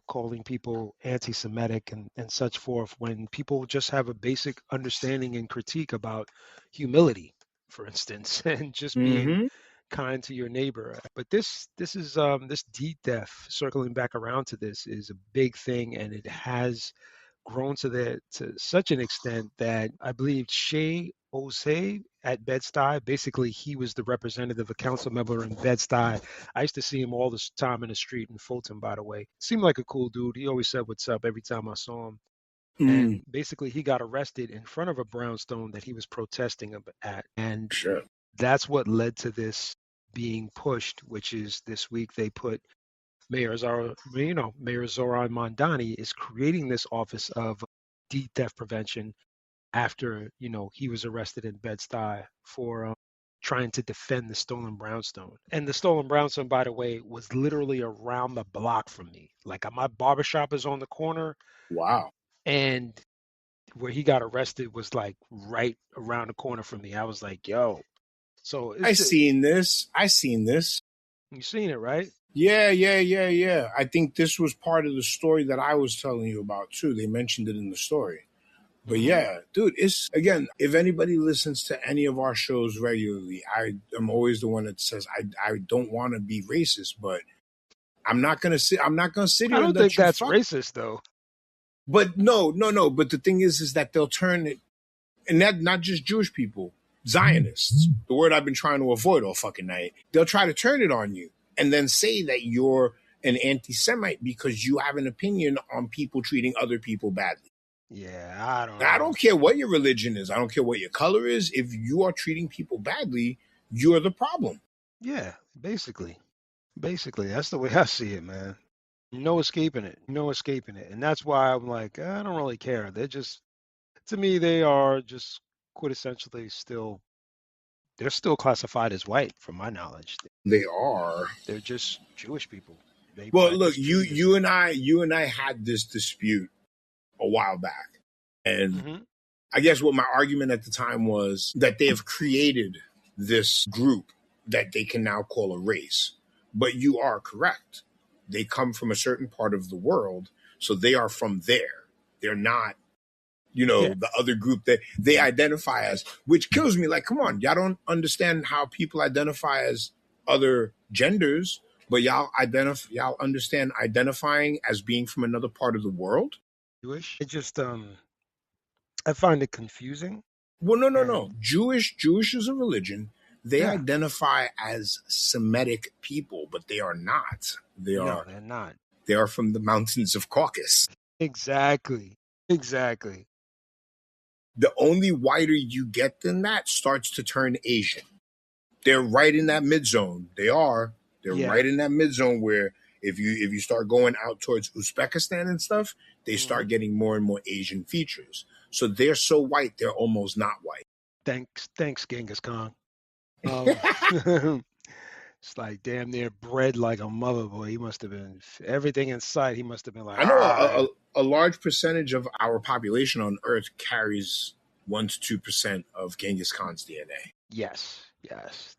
calling people anti-Semitic and such forth, when people just have a basic understanding and critique about humility, for instance, and just being Mm-hmm. kind to your neighbor. But this is this deed theft, circling back around to this, is a big thing, and it has grown to such an extent that I believe Shea Ose at Bed-Stuy, basically he was the representative, a council member in Bed-Stuy. I used to see him all the time in the street in Fulton, by the way. Seemed like a cool dude. He always said what's up every time I saw him. Mm, And basically he got arrested in front of a brownstone that he was protesting at. And sure. that's what led to this being pushed, which is this week they put Mayor Zoran Mondani is creating this office of deed theft prevention after, he was arrested in Bed-Stuy for trying to defend the stolen brownstone. And the stolen brownstone, by the way, was literally around the block from me. Like my barbershop is on the corner, Wow. and where he got arrested was like right around the corner from me. I was like, yo. So it's just, I seen this. you seen it, right? Yeah. I think this was part of the story that I was telling you about too. They mentioned it in the story. But Mm-hmm. yeah, dude, it's again, if anybody listens to any of our shows regularly, I am always the one that says I don't want to be racist, but I'm not gonna sit I here and don't think let you that's fuck. racist though. But no. But the thing is that they'll turn it, and that not just Jewish people, Zionists, the word I've been trying to avoid all fucking night. They'll try to turn it on you and then say that you're an anti-Semite because you have an opinion on people treating other people badly. Yeah, I don't Now, I know. don't care what your religion is. I don't care what your color is. If you are treating people badly, you're the problem. Yeah, basically. Basically, that's the way I see it, man. No escaping it. No escaping it. And that's why I'm like, I don't really care. They're just, to me, they are just quintessentially still they're still classified as white, from my knowledge. They are. They're just Jewish people. They Well, look, practice you Judaism. you and I had this dispute a while back, and Mm-hmm. I guess what my argument at the time was that they have created this group that they can now call a race. But you are correct. They come from a certain part of the world, so they are from there. They're not, Yeah. the other group that they identify as, which kills me. Like, come on, y'all don't understand how people identify as other genders, but y'all understand identifying as being from another part of the world. Jewish. It just I find it confusing. Well, no. And Jewish is a religion. They yeah, identify as Semitic people, but they are not. no, they're not. They are from the mountains of Caucasus. Exactly. Exactly. The only whiter you get than that starts to turn Asian. They're right in that mid zone. They're Yeah. right in that mid zone where if you start going out towards Uzbekistan and stuff, they start getting more and more Asian features. So they're so white, they're almost not white. Thanks, Genghis Khan. It's like damn near bred like a mother boy. He must have been everything in sight. He must have been like, I know a large percentage of our population on Earth carries 1 to 2% of Genghis Khan's DNA. Yes.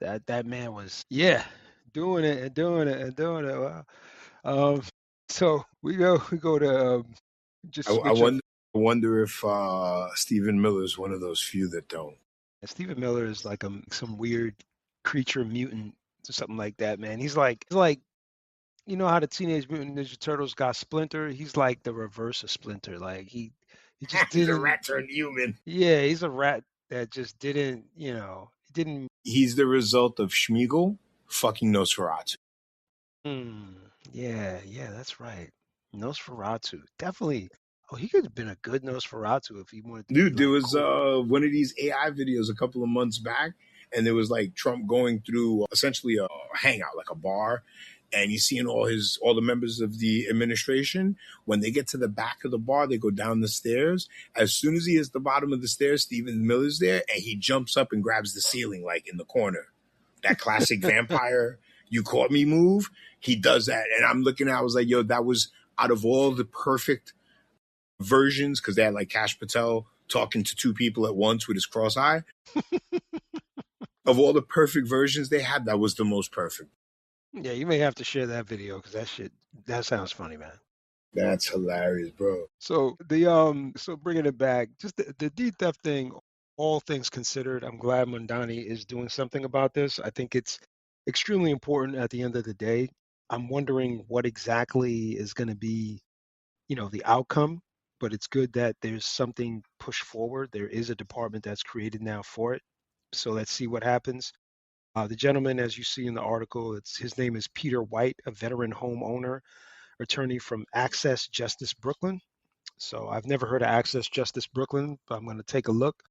That man was doing it. Wow. So we go to just I switch up. wonder if Stephen Miller is one of those few that don't. Stephen Miller is like some weird creature mutant or something like that, man. He's like you know how the Teenage Mutant Ninja Turtles got Splinter? He's like the reverse of Splinter. Like he just He's a didn't. rat turned human. Yeah, he's a rat that just didn't. Didn't. He's the result of Schmeagol fucking Nosferatu. Yeah, that's right. Nosferatu, definitely. Oh, he could have been a good Nosferatu if he wanted to be Dude, there like was cool. one of these AI videos a couple of months back, and there was like Trump going through essentially a hangout, like a bar, and you seeing all the members of the administration. When they get to the back of the bar, they go down the stairs. As soon as he hits the bottom of the stairs, Stephen Miller's there, and he jumps up and grabs the ceiling, like in the corner. That classic vampire, you caught me move. He does that, and I'm looking at. I was like, yo, that was out of all the perfect versions, because they had like Kash Patel talking to two people at once with his cross eye. Of all the perfect versions they had, that was the most perfect. Yeah, you may have to share that video because that sounds funny, man. That's hilarious, bro. So so bringing it back, just the D theft thing, all things considered, I'm glad Mondani is doing something about this. I think it's extremely important at the end of the day. I'm wondering what exactly is going to be, the outcome, but it's good that there's something pushed forward. There is a department that's created now for it. So let's see what happens. The gentleman, as you see in the article, his name is Peter White, a veteran homeowner, attorney from Access Justice Brooklyn. So I've never heard of Access Justice Brooklyn, but I'm going to take a look.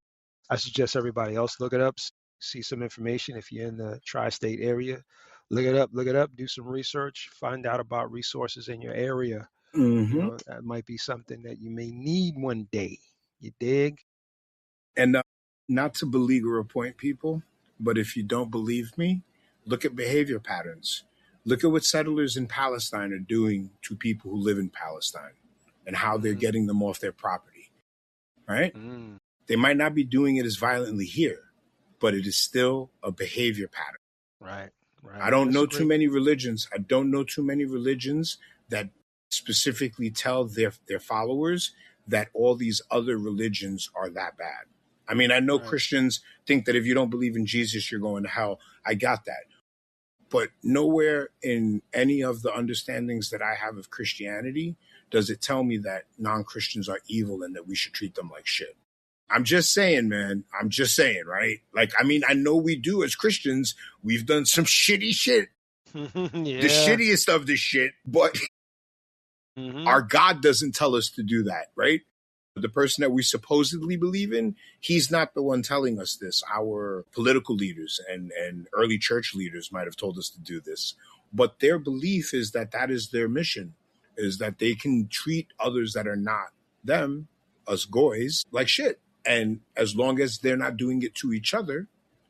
I suggest everybody else look it up, see some information if you're in the tri-state area. Look it up, do some research, find out about resources in your area. Mm-hmm. That might be something that you may need one day. You dig? And not to beleaguer or point people, but if you don't believe me, look at behavior patterns. Look at what settlers in Palestine are doing to people who live in Palestine and how they're getting them off their property, right? They might not be doing it as violently here, but it is still a behavior pattern. Right. I don't know too many religions. I don't know too many religions that specifically tell their followers that all these other religions are that bad. I mean, I know Christians think that if you don't believe in Jesus, you're going to hell. I got that. But nowhere in any of the understandings that I have of Christianity does it tell me that non-Christians are evil and that we should treat them like shit. I'm just saying, man. I'm just saying, right? Like, I mean, I know we do as Christians. We've done some shitty shit. Yeah. The shittiest of the shit, but our God doesn't tell us to do that, right? The person that we supposedly believe in, he's not the one telling us this. Our political leaders and early church leaders might have told us to do this. But their belief is that is their mission, is that they can treat others that are not them, us goys, like shit. And as long as they're not doing it to each other,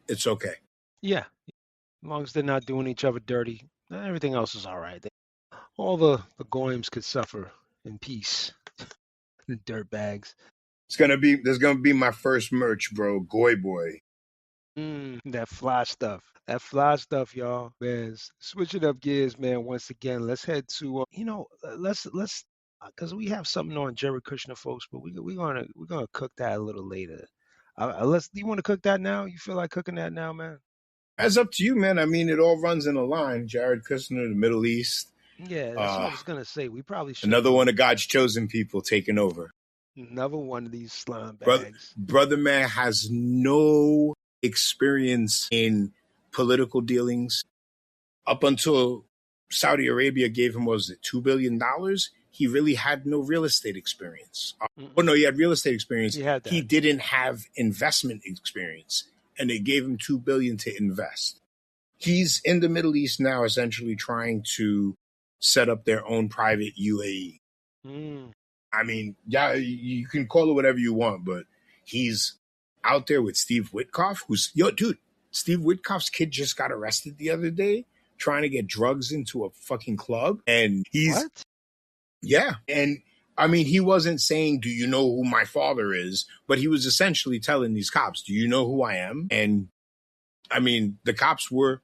it's okay. Yeah, as long as they're not doing each other dirty, everything else is all right. All the goyms could suffer in peace. The dirt bags. There's gonna be my first merch, bro. Goy boy. That fly stuff. That fly stuff, y'all. Man, switching up gears, man. Once again, let's head to let's because we have something on Jared Kushner, folks, but we're gonna cook that a little later. Let's. Do you want to cook that now? You feel like cooking that now, man? That's up to you, man. I mean, it all runs in a line. Jared Kushner, the Middle East. Yeah, that's what I was gonna say. We probably should. Another one of God's chosen people taking over. Another one of these slime Brother, bags. brother man has no experience in political dealings. Up until Saudi Arabia gave him, what was it, $2 billion? He really had no real estate experience. No, he had real estate experience. He had that. He didn't have investment experience, and they gave him $2 billion to invest. He's in the Middle East now, essentially trying to set up their own private UAE. I mean, yeah, you can call it whatever you want, but he's out there with Steve Witkoff, who's, dude, Steve Witkoff's kid just got arrested the other day trying to get drugs into a fucking club. And he's, what? Yeah. And I mean, he wasn't saying, do you know who my father is? But he was essentially telling these cops, do you know who I am? And I mean, the cops were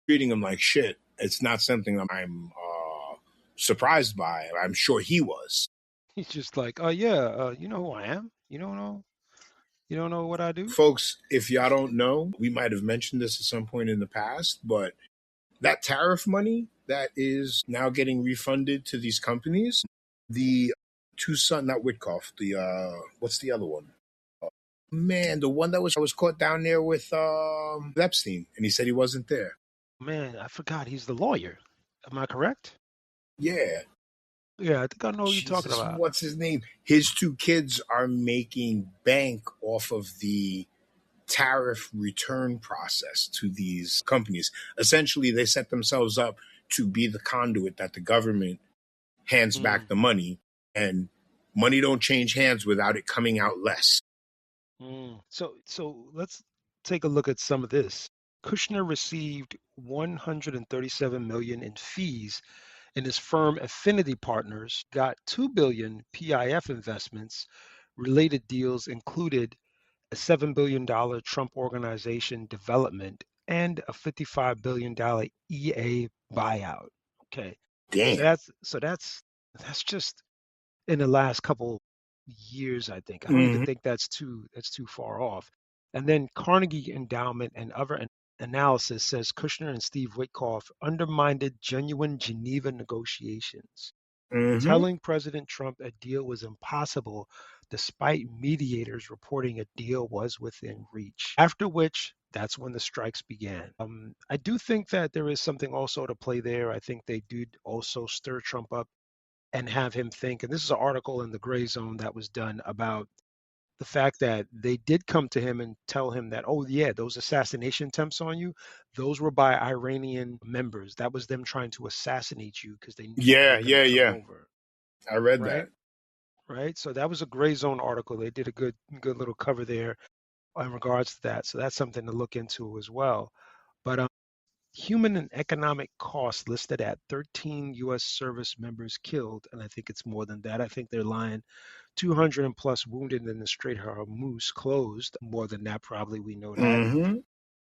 treating him like shit. It's not something I'm surprised by. I'm sure he was. He's just like, oh yeah, you know who I am? You don't know what I do? Folks, if y'all don't know, we might have mentioned this at some point in the past, but that tariff money that is now getting refunded to these companies, the Tucson, not Witkoff, what's the other one? Man, the one that was caught down there with Epstein, and he said he wasn't there. Man, I forgot he's the lawyer. Am I correct? Yeah. Yeah, I think I know who you're talking about. What's his name? His two kids are making bank off of the tariff return process to these companies. Essentially, they set themselves up to be the conduit that the government hands back the money, and money don't change hands without it coming out less. So let's take a look at some of this. Kushner received $137 million in fees, and his firm Affinity Partners got $2 billion PIF investments. Related deals included a $7 billion Trump Organization development and a $55 billion EA buyout. Okay. Damn. So that's just in the last couple years, I think. I don't even think that's too far off. And then Carnegie Endowment and other analysis says Kushner and Steve Witkoff undermined genuine Geneva negotiations, telling President Trump a deal was impossible despite mediators reporting a deal was within reach. After which, that's when the strikes began. I do think that there is something also to play there. I think they did also stir Trump up and have him think, and this is an article in the Gray Zone that was done about the fact that they did come to him and tell him that, oh yeah, those assassination attempts on you, those were by Iranian members. That was them trying to assassinate you because they knew you were going to come over. I read that. Right. So that was a Gray Zone article. They did a good little cover there in regards to that. So that's something to look into as well. But human and economic costs listed at 13 U.S. service members killed, and I think it's more than that. I think they're lying. 200 and plus wounded in the Strait of Hormuz closed. More than that, probably. We know that.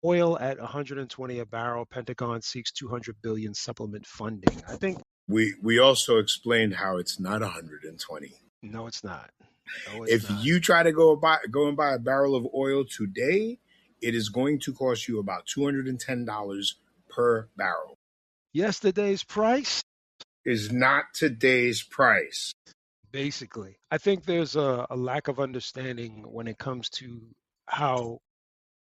Oil at 120 a barrel. Pentagon seeks 200 billion supplement funding. I think we also explained how it's not 120. No, it's not. If you try to go and buy a barrel of oil today, it is going to cost you about $210 per barrel. Yesterday's price is not today's price. Basically, I think there's a lack of understanding when it comes to how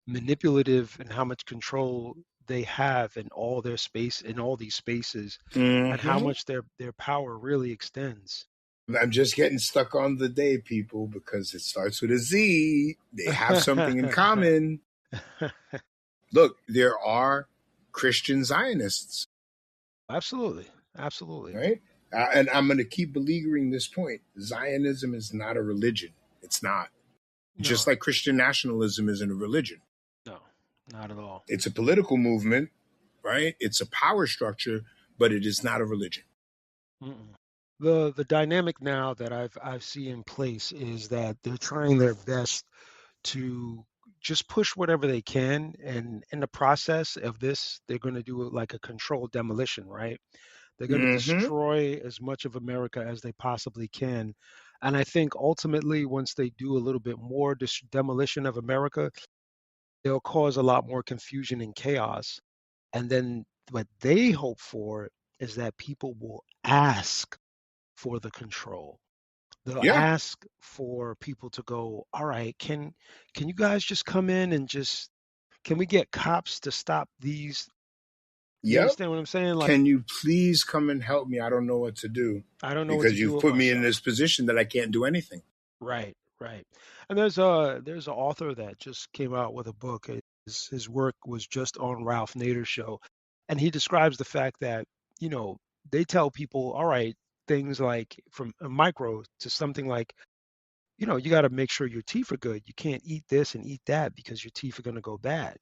manipulative and how much control they have in all their space, in all these spaces, and how much their power really extends. I'm just getting stuck on the day, people, because it starts with a Z. They have something in common. Look, there are Christian Zionists. Absolutely. Right? And I'm going to keep beleaguering this point. Zionism is not a religion. It's not. No. Just like Christian nationalism isn't a religion. No. Not at all. It's a political movement, right? It's a power structure, but it is not a religion. Mm-mm. The dynamic now that I've seen in place is that they're trying their best to just push whatever they can, and in the process of this, they're going to do it like a controlled demolition, right? They're going to Mm-hmm. destroy as much of America as they possibly can. And I think ultimately, once they do a little bit more demolition of America, they'll cause a lot more confusion and chaos. And then what they hope for is that people will ask for the control. They'll Yeah. ask for people to go, all right, can you guys just come in and just can we get cops to stop these? You Yep. understand what I'm saying? Like, Can you please come and help me? I don't know what to do I don't know what to because do you've with put me in myself. this position that I can't do anything. Right, right. And there's an author that just came out with a book. His work was just on Ralph Nader's show, and he describes the fact that, you know, they tell people, all right, things like from a micro to something like, you got to make sure your teeth are good. You can't eat this and eat that because your teeth are going to go bad.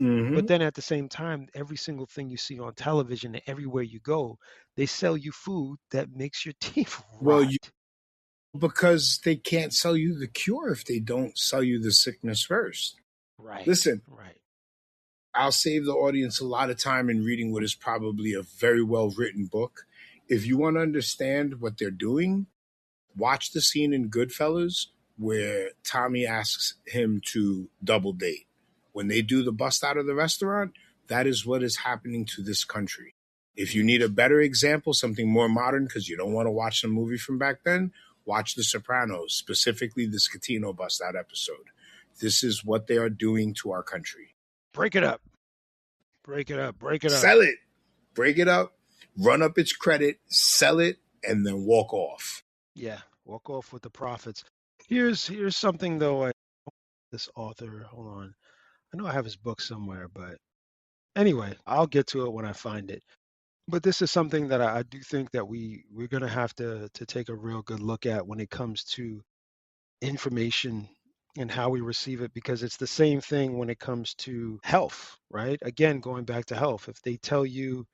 But Mm-hmm. then at the same time, every single thing you see on television and everywhere you go, they sell you food that makes your teeth Well, rot. because they can't sell you the cure if they don't sell you the sickness first. Right, Listen, right. I'll save the audience a lot of time in reading what is probably a very well written book. If you want to understand what they're doing, watch the scene in Goodfellas where Tommy asks him to double date. When they do the bust out of the restaurant, that is what is happening to this country. If you Mm. need a better example, something more modern, because you don't want to watch some movie from back then, watch The Sopranos, specifically the Scatino bust out episode. This is what they are doing to our country. Break it up. Break it up. Break it up. Sell it, break it up, run up its credit, sell it, and then walk off. Yeah, walk off with the profits. Here's something though. This author, hold on. I know I have his book somewhere, but anyway, I'll get to it when I find it. But this is something that I do think that we're gonna have to take a real good look at when it comes to information and how we receive it, because it's the same thing when it comes to health, right? Again, going back to health, if they tell you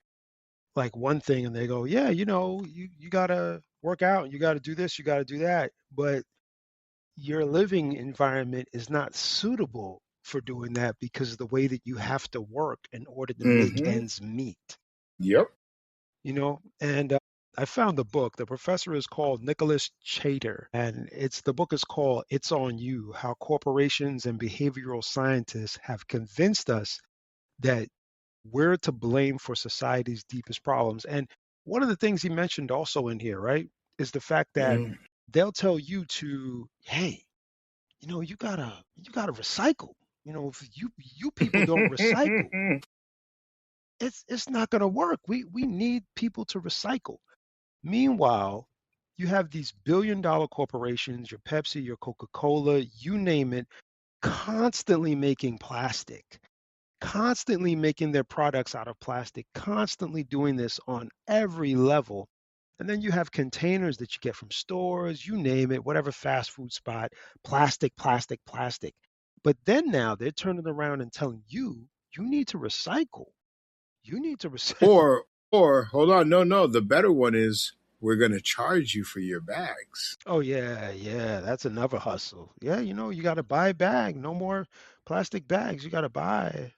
like one thing and they go, yeah, you gotta work out, you gotta do this, you gotta do that, but your living environment is not suitable for doing that because of the way that you have to work in order to make Mm-hmm. ends meet. Yep. And I found the book. The professor is called Nicholas Chater, and the book is called It's on You: How Corporations and Behavioral Scientists Have Convinced Us That We're to Blame for Society's Deepest Problems. And one of the things he mentioned also in here, right, is the fact that Mm-hmm. they'll tell you to, hey, you gotta recycle. If you people don't recycle, it's not gonna work. We need people to recycle. Meanwhile, you have these billion-dollar corporations, your Pepsi, your Coca-Cola, you name it, constantly making plastic, constantly making their products out of plastic, constantly doing this on every level. And then you have containers that you get from stores, you name it, whatever fast food spot, plastic, plastic, plastic. But then now they're turning around and telling you, you need to recycle. You need to recycle. Or hold on, no. The better one is we're gonna charge you for your bags. Oh yeah, yeah, that's another hustle. Yeah, you got to buy a bag. No more plastic bags. You got to buy,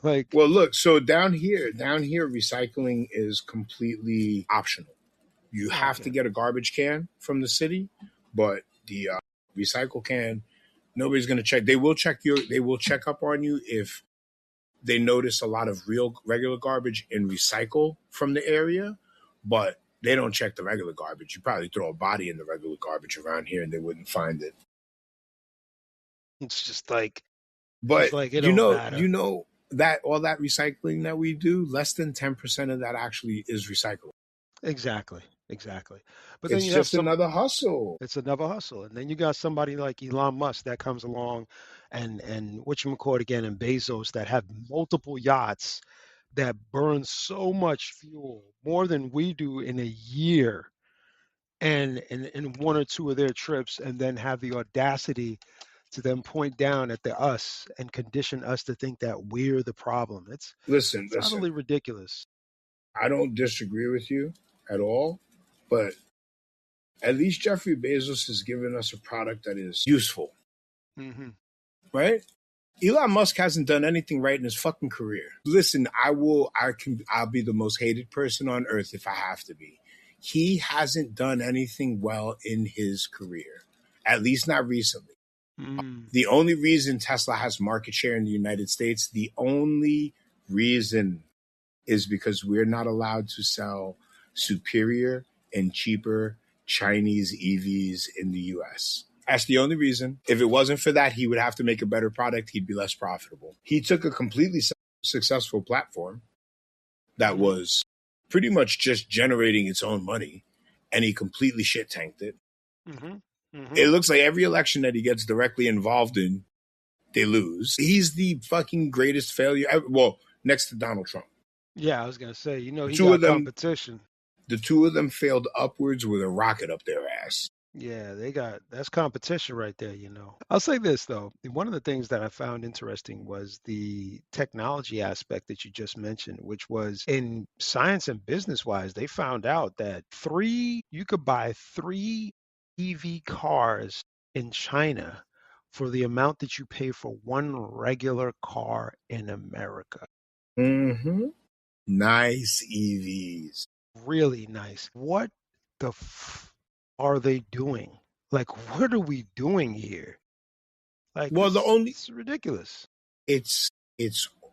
like, Well, look, so down here, recycling is completely optional. You have to okay. get a garbage can from the city, but the recycle can, nobody's gonna check. They will check up on you if they notice a lot of real regular garbage and recycle from the area, but they don't check the regular garbage. You probably throw a body in the regular garbage around here and they wouldn't find it. It's just But like it you don't know, matter. you know that all that recycling that we do, less than 10% of that actually is recyclable. Exactly, exactly. But then It's you have just some. another hustle. It's another hustle, and then you got somebody like Elon Musk that comes along, and what you call it again, and Bezos that have multiple yachts that burn so much fuel, more than we do in a year, and in one or two of their trips, and then have the audacity to then point down at the us and condition us to think that we're the problem. It's utterly ridiculous. I don't disagree with you at all, but at least Jeffrey Bezos has given us a product that is useful. Mm-hmm. Right? Elon Musk hasn't done anything right in his fucking career. Listen, I'll be the most hated person on earth if I have to be. He hasn't done anything well in his career, at least not recently. The only reason Tesla has market share in the United States, the only reason is because we're not allowed to sell superior and cheaper Chinese EVs in the US. That's the only reason. If it wasn't for that, he would have to make a better product. He'd be less profitable. He took a completely successful platform that was pretty much just generating its own money, and he completely shit tanked it. It looks like every election that he gets directly involved in, they lose. He's the fucking greatest failure ever. Well, next to Donald Trump. Yeah, I was going to say, he got competition. The two of them failed upwards with a rocket up their ass. Yeah, that's competition right there, I'll say this, though. One of the things that I found interesting was the technology aspect that you just mentioned, which was in science and business-wise, they found out that you could buy 3 EV cars in China for the amount that you pay for one regular car in America. Mm-hmm. Nice EVs. Really nice. What the are they doing? Like, what are we doing here? Like, well, it's ridiculous. It's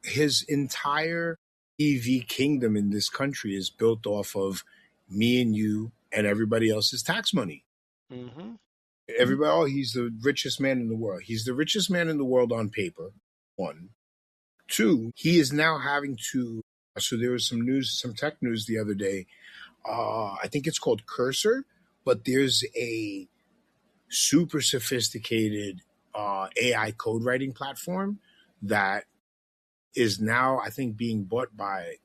his entire EV kingdom in this country is built off of me and you and everybody else's tax money. Mm-hmm. Everybody, he's the richest man in the world. He's the richest man in the world on paper. 1. 2, he is now having to. So there was some tech news the other day. I think it's called Cursor, but there's a super sophisticated AI code writing platform that is now, I think, being bought by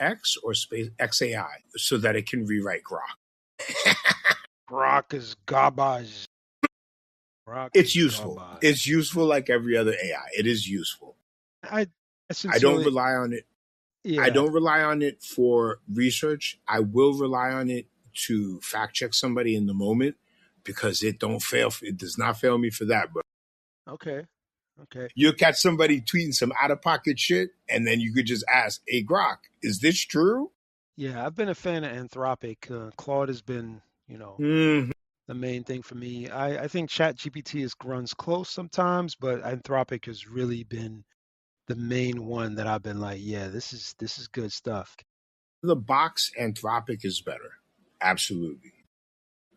X or XAI so that it can rewrite Grok. Grok is garbage. It's useful. Garbage. It's useful like every other AI. It is useful. I don't rely on it. Yeah. I don't rely on it for research. I will rely on it to fact check somebody in the moment because it don't fail. It does not fail me for that, bro. Okay. You'll catch somebody tweeting some out-of-pocket shit, and then you could just ask, hey, Grok, is this true? Yeah, I've been a fan of Anthropic. Claude has been, the main thing for me. I think ChatGPT runs close sometimes, but Anthropic has really been the main one that I've been like, yeah, this is good stuff. The box Anthropic is better. Absolutely.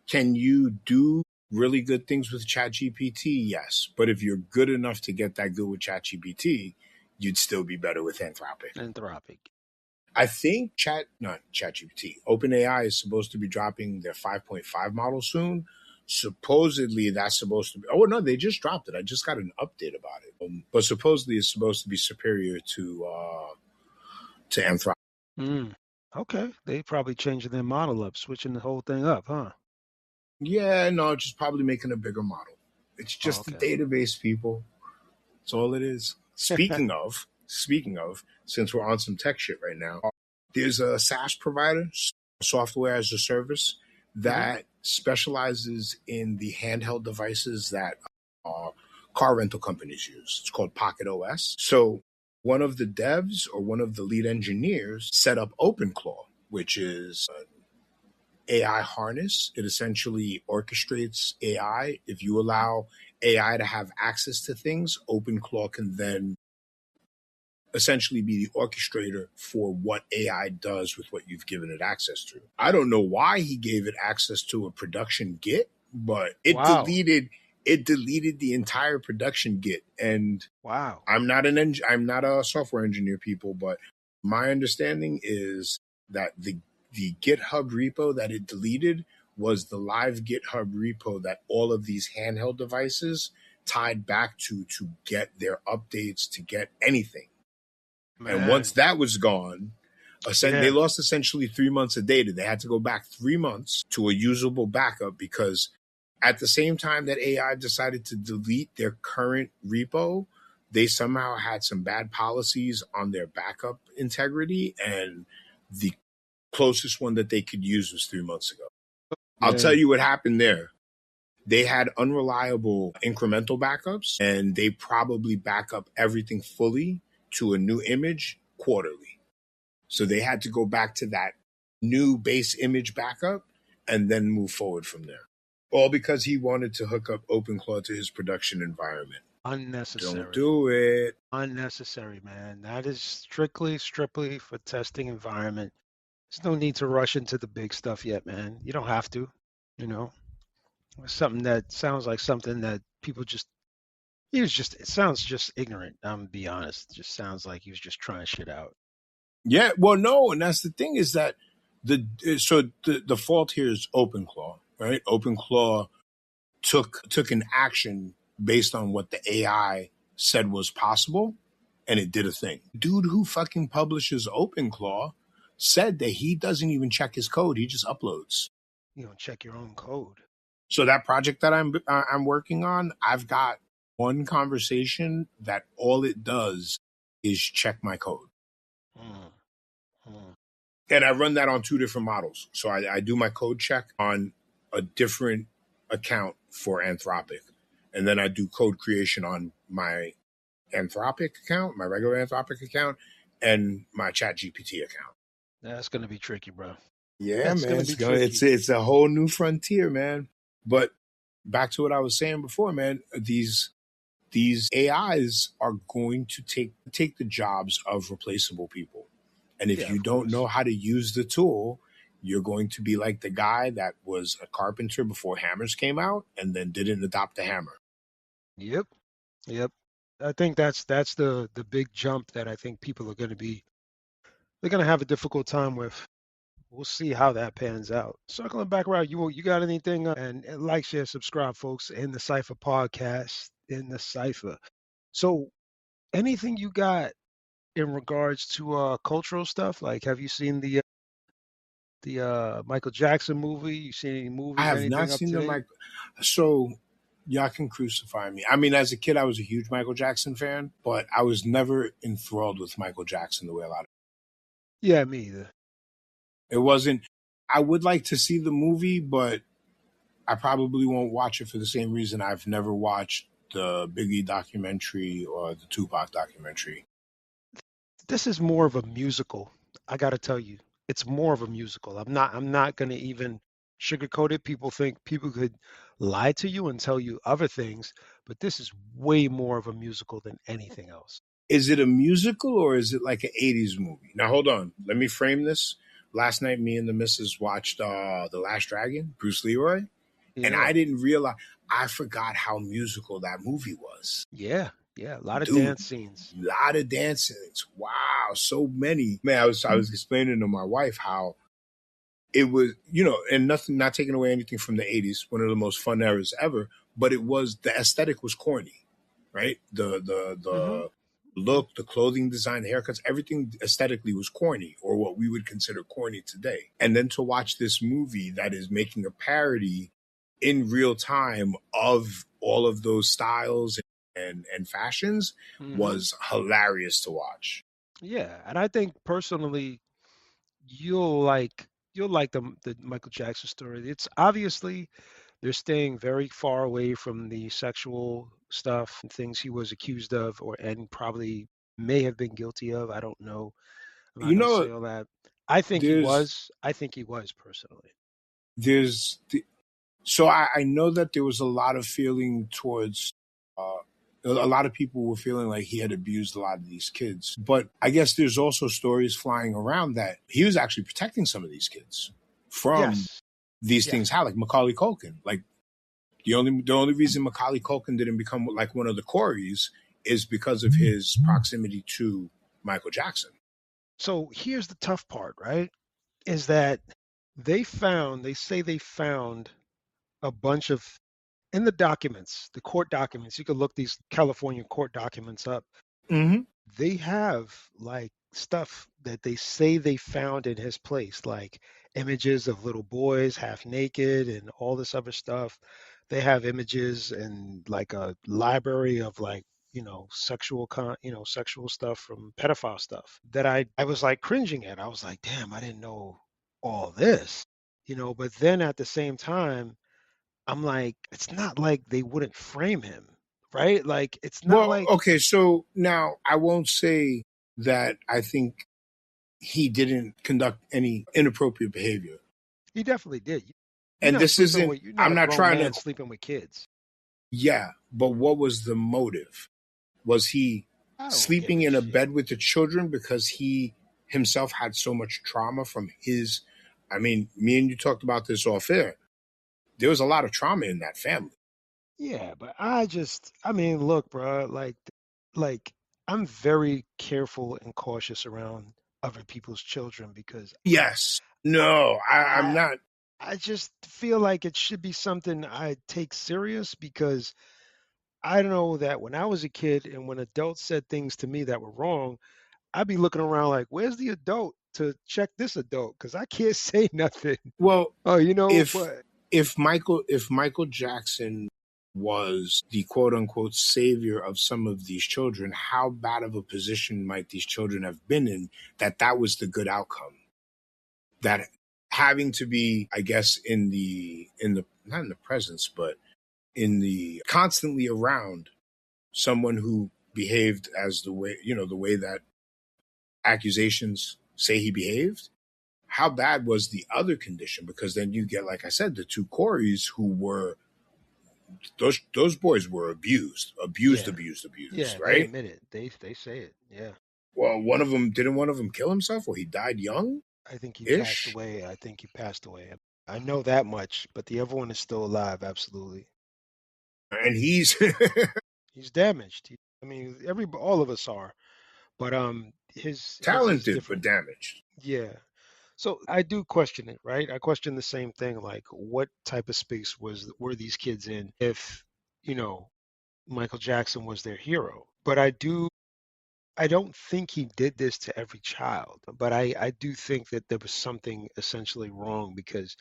Can you do really good things with ChatGPT? Yes. But if you're good enough to get that good with ChatGPT, you'd still be better with Anthropic. I think ChatGPT. OpenAI is supposed to be dropping their 5.5 model soon. Supposedly that's supposed to be. Oh no, they just dropped it. I just got an update about it. But supposedly it's supposed to be superior to Anthropic. Okay, they probably changing their model up, switching the whole thing up, huh? Yeah, no, just probably making a bigger model. It's just the database, people. That's all it is. Speaking of, since we're on some tech shit right now, there's a SaaS provider, software as a service, that specializes in the handheld devices that car rental companies use. It's called Pocket OS. So one of the devs or one of the lead engineers set up OpenClaw, which is an AI harness. It essentially orchestrates AI. If you allow AI to have access to things, OpenClaw can then essentially be the orchestrator for what AI does with what you've given it access to. I don't know why he gave it access to a production Git, but it deleted the entire production Git. And wow, I'm not a software engineer, people, but my understanding is that the GitHub repo that it deleted was the live GitHub repo that all of these handheld devices tied back to get their updates, to get anything. Man. And once that was gone, they lost essentially 3 months of data. They had to go back 3 months to a usable backup because At the same time that AI decided to delete their current repo, they somehow had some bad policies on their backup integrity, and the closest one that they could use was 3 months ago. I'll tell Man, you what happened there. They had unreliable incremental backups, and they probably back up everything fully to a new image quarterly. So they had to go back to that new base image backup and then move forward from there. All because he wanted to hook up OpenClaw to his production environment. unnecessary. Don't do it. Unnecessary, man. That is strictly for testing environment. There's no need to rush into the big stuff yet, man. You don't have to, you know. It's something that sounds like something that people just it sounds just ignorant. I'm gonna be honest. It just sounds like he was just trying shit out. Yeah, well, no, and that's the thing is that the fault here is OpenClaw, right? OpenClaw took an action based on what the AI said was possible, and it did a thing. Dude who fucking publishes OpenClaw said that he doesn't even check his code; he just uploads. You don't check your own code. So that project that I'm working on, I've got one conversation that all it does is check my code. Mm, mm. And I run that on 2 different models. So I do my code check on a different account for Anthropic. And then I do code creation on my Anthropic account, my regular Anthropic account, and my ChatGPT account. That's gonna be tricky, bro. Yeah, That's man. gonna be tricky. It's a whole new frontier, man. But back to what I was saying before, man, these AIs are going to take the jobs of replaceable people. And if you don't know how to use the tool, you're going to be like the guy that was a carpenter before hammers came out and then didn't adopt the hammer. Yep. I think that's the big jump that I think people are going to be they're going to have a difficult time with. We'll see how that pans out. Circling back around, you got anything? And like, share, subscribe, folks, in the Cypher podcast, in the Cypher. So, anything you got in regards to cultural stuff? Like, have you seen the Michael Jackson movie? You seen any movies? I have Anything not up seen to the date? So y'all can crucify me. I mean, as a kid, I was a huge Michael Jackson fan, but I was never enthralled with Michael Jackson the way a lot of. Yeah, me either. It wasn't. I would like to see the movie, but I probably won't watch it for the same reason I've never watched the Biggie documentary or the Tupac documentary. This is more of a musical. I got to tell you, it's more of a musical. I'm not going to even sugarcoat it. People think people could lie to you and tell you other things, but this is way more of a musical than anything else. Is it a musical or is it like an 80s movie? Now, hold on. Let me frame this. Last night, me and the missus watched The Last Dragon, Bruce Leroy, and I didn't realize, I forgot how musical that movie was. Yeah. A lot of dance scenes. A lot of dance scenes. Wow, so many. Man, I was explaining to my wife how it was, and not taking away anything from the 80s, one of the most fun eras ever, but the aesthetic was corny, right? The look, the clothing design, the haircuts, everything aesthetically was corny, or what we would consider corny today. And then to watch this movie that is making a parody in real time of all of those styles and fashions was hilarious to watch. Yeah, and I think personally you'll like the Michael Jackson story. It's obviously they're staying very far away from the sexual stuff and things he was accused of and probably may have been guilty of. I don't know. I'm not gonna say all that. I think he was. I think he was personally. So I know that there was a lot of feeling towards a lot of people were feeling like he had abused a lot of these kids. But I guess there's also stories flying around that he was actually protecting some of these kids from these things. How, like Macaulay Culkin, like the only reason Macaulay Culkin didn't become like one of the Coreys is because of his proximity to Michael Jackson. So here's the tough part, right? Is that they say they found a bunch of, in the documents, the court documents, you could look these California court documents up. They have like stuff that they say they found in his place, like images of little boys half naked and all this other stuff. they have images and like a library of like, sexual stuff from pedophile stuff that I was like cringing at. I was like, damn, I didn't know all this, but then at the same time, I'm like, it's not like they wouldn't frame him, right? Like, it's not Well, like okay, so now I won't say that I think he didn't conduct any inappropriate behavior. he definitely did. And this isn't, You're not I'm a not grown trying man to, sleeping with kids. yeah, but what was the motive? Was he I don't give sleeping a in a shit. bed with the children because he himself had so much trauma from his? I mean, me and you talked about this off air. There was a lot of trauma in that family. Yeah, but I mean, look, bro, like I'm very careful and cautious around other people's children because Yes. I, No, I'm I, not. I just feel like it should be something I take serious because I know that when I was a kid and when adults said things to me that were wrong, I'd be looking around like, where's the adult to check this adult? Because I can't say nothing. Well, Oh, if but if Michael Jackson was the quote unquote savior of some of these children, how bad of a position might these children have been in that was the good outcome? That having to be, I guess, in the not in the presence, but in the constantly around someone who behaved as the way that accusations say he behaved. How bad was the other condition? Because then you get, like I said, the two Coreys who were those boys were abused, yeah, abused, abused, yeah, they right? admit it. They say it. Yeah. Well, one of them kill himself, or he died young I think he passed ish, away. I think he passed away. I know that much, but the other one is still alive. Absolutely. and he's He's damaged. I mean, all of us are, but his is talented but different. damaged. Yeah. So I do question it, right? I question the same thing, like what type of space were these kids in if, you know, Michael Jackson was their hero? But I don't think he did this to every child, but I do think that there was something essentially wrong because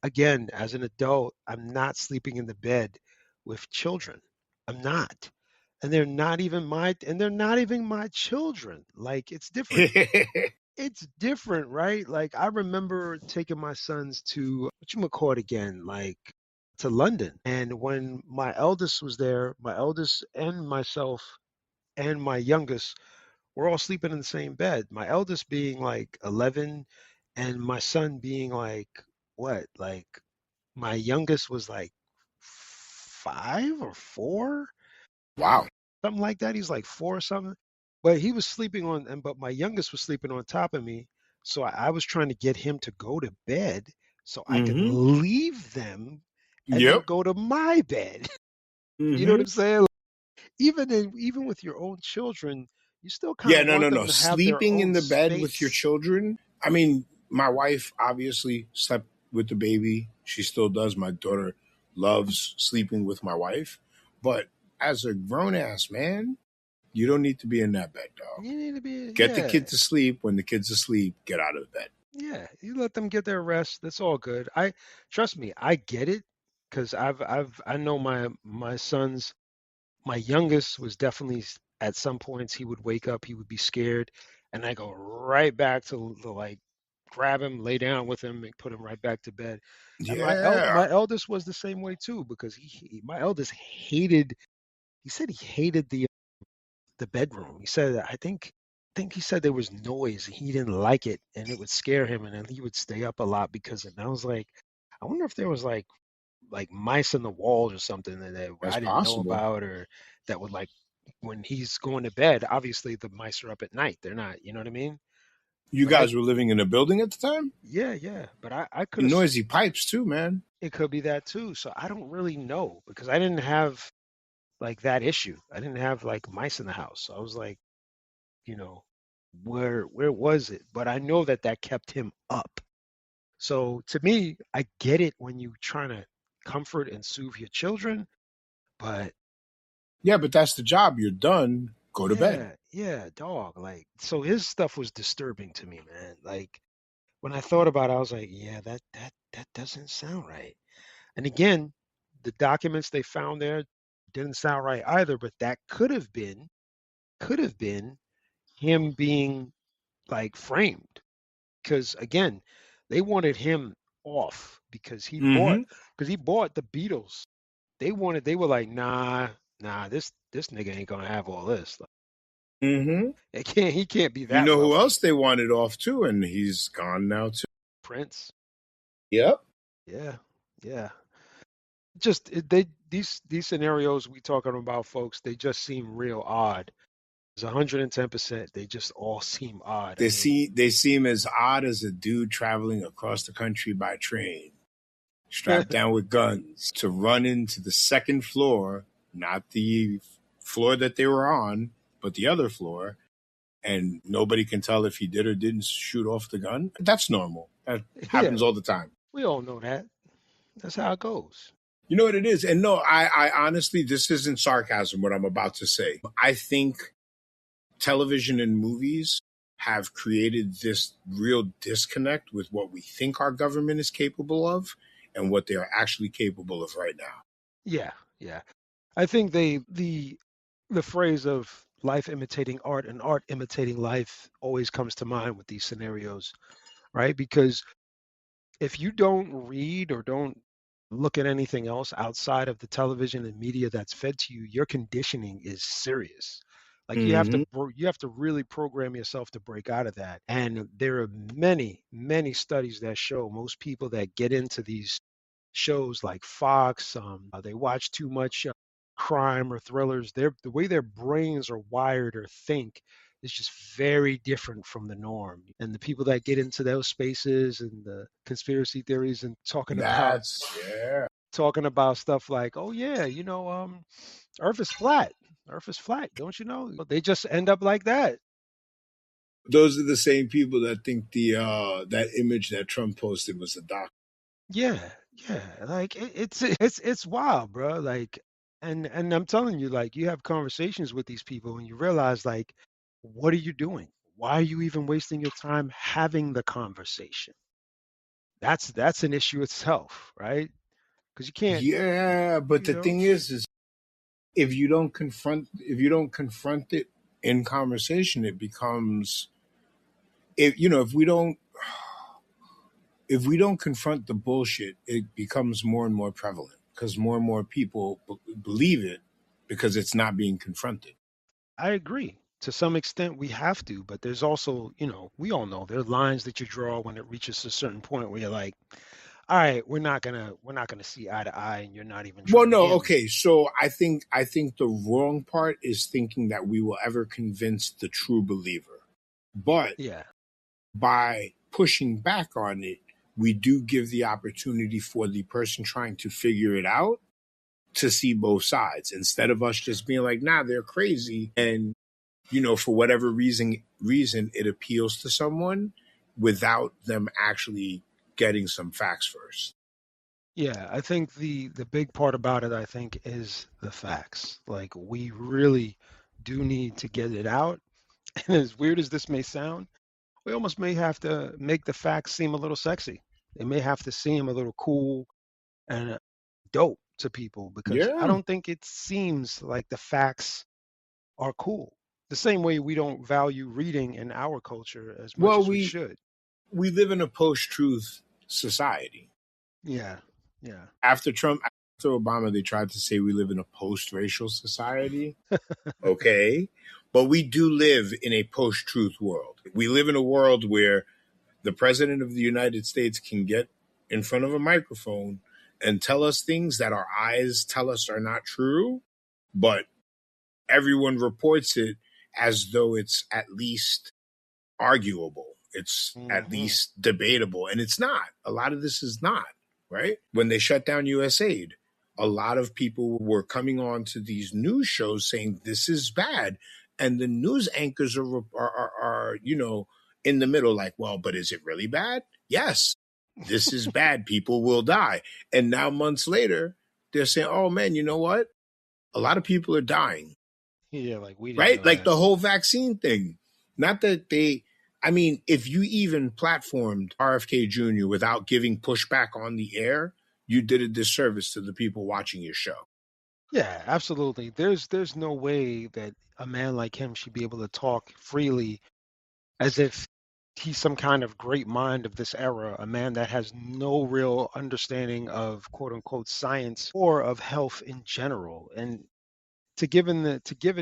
again, as an adult, I'm not sleeping in the bed with children. I'm not. And they're not even my children. Like it's different. It's different, right? Like I remember taking my sons to what you call it again, like to London. And when my eldest was there, my eldest and myself and my youngest were all sleeping in the same bed. My eldest being like 11 and my son being like what? Like my youngest was like 5 or 4, Wow. something like that. He's like 4 or something. But he was sleeping but my youngest was sleeping on top of me. So I was trying to get him to go to bed so I could Mm-hmm. leave them and then Yep. go to my bed. You know what Mm-hmm. I'm saying? Even with your own children, you still kind Yeah, of no, want no, them no. to have their Sleeping in own the bed with your space. children. I mean, my wife obviously slept with the baby. She still does. My daughter loves sleeping with my wife. But as a grown ass man, you don't need to be in that bed, dog. You need to be, Get the yeah. kid to sleep. When the kid's asleep, get out of the bed. Yeah, you let them get their rest. That's all good. I trust me, I get it because I know my sons. My youngest was definitely at some points he would wake up, he would be scared, and I go right back to like grab him, lay down with him, and put him right back to bed. And Yeah. my eldest was the same way too because my eldest hated. He said he hated the bedroom. He said I think he said there was noise. He didn't like it, and it would scare him, and then he would stay up a lot because. And I was like, I wonder if there was like mice in the walls or something that That's I didn't know possible. about, or that would like when he's going to bed. Obviously, the mice are up at night. They're not. You know what I mean? You But guys were living in a building at the time? yeah, yeah. But I could have. Noisy pipes too, man. It could be that too. So I don't really know because I didn't have like that issue. I didn't have like mice in the house. So I was like, you know, where was it? But I know that that kept him up. So to me, I get it when you trying to comfort and soothe your children, but Yeah, but that's the job. You're done. Go to bed. yeah, yeah, dog. Like so his stuff was disturbing to me, man. Like when I thought about it, I was like, yeah, that doesn't sound right. And again, the documents they found there didn't sound right either, but that could have been him being like framed. Because again, they wanted him off Mm-hmm. because he bought the Beatles. They were like, nah, this nigga ain't gonna have all this. Like, Mm-hmm. he can't be You that know who wealthy. else they wanted off too, and he's gone now too. Prince. Yep. Yeah, yeah. Just they these scenarios we talking about, folks, they just seem real odd. It's 110%. They just all seem odd. I mean, They seem as odd as a dude traveling across the country by train, strapped down with guns, to run into the second floor, not the floor that they were on, but the other floor, and nobody can tell if he did or didn't shoot off the gun. That's normal. That yeah, happens all the time. we all know that. That's how it goes. You know what it is? And no, I honestly, this isn't sarcasm, what I'm about to say. I think television and movies have created this real disconnect with what we think our government is capable of and what they are actually capable of right now. Yeah, yeah. I think the phrase of life imitating art and art imitating life always comes to mind with these scenarios, right? Because if you don't read or don't look at anything else outside of the television and media that's fed to you, your conditioning is serious. Like Mm-hmm. you have to really program yourself to break out of that. And there are many, many studies that show most people that get into these shows like Fox, they watch too much crime or thrillers. The way their brains are wired or think is just very different from the norm. And the people that get into those spaces and the conspiracy theories and Yeah. talking about stuff like, oh yeah, Earth is flat. Earth is flat, don't you know? They just end up like that. Those are the same people that think the that image that Trump posted was a doc. Yeah, yeah. Like it's wild, bro. Like, and I'm telling you, like, you have conversations with these people and you realize, like, what are you doing? Why are you even wasting your time having the conversation? That's an issue itself, right? Because you can't, Yeah, but you the know. thing is if you don't confront it in conversation, it becomes if we don't confront the bullshit, it becomes more and more prevalent because more and more people believe it because it's not being confronted. I agree. To some extent, we have to, but there's also, we all know there are lines that you draw when it reaches a certain point where you're like, all right, we're not gonna see eye to eye, and you're not even Well, trying to no, hear me. okay. So I think the wrong part is thinking that we will ever convince the true believer. But Yeah. by pushing back on it, we do give the opportunity for the person trying to figure it out to see both sides instead of us just being like, nah, they're crazy. And, for whatever reason it appeals to someone without them actually getting some facts first. Yeah, I think the big part about it, I think, is the facts. Like we really do need to get it out. And as weird as this may sound, we almost may have to make the facts seem a little sexy. They may have to seem a little cool and dope to people because I Yeah. don't think it seems like the facts are cool. The same way we don't value reading in our culture as much Well, as we should. we live in a post-truth society. Yeah, yeah. After Obama, they tried to say we live in a post-racial society. Okay. But we do live in a post-truth world. We live in a world where the president of the United States can get in front of a microphone and tell us things that our eyes tell us are not true, but everyone reports it as though it's at least arguable. It's at Hmm. least debatable. And it's not. A lot of this is not, right? When they shut down USAID, a lot of people were coming on to these news shows saying this is bad. And the news anchors are in the middle, like, well, but is it really bad? Yes, this is bad. People will die. And now, months later, they're saying, oh man, you know what? A lot of people are dying, Yeah, like we didn't right? know Like that. the whole vaccine thing. Not that I mean, if you even platformed RFK Jr. without giving pushback on the air, you did a disservice to the people watching your show. Yeah, absolutely. There's no way that a man like him should be able to talk freely as if he's some kind of great mind of this era, a man that has no real understanding of quote unquote science or of health in general. And giving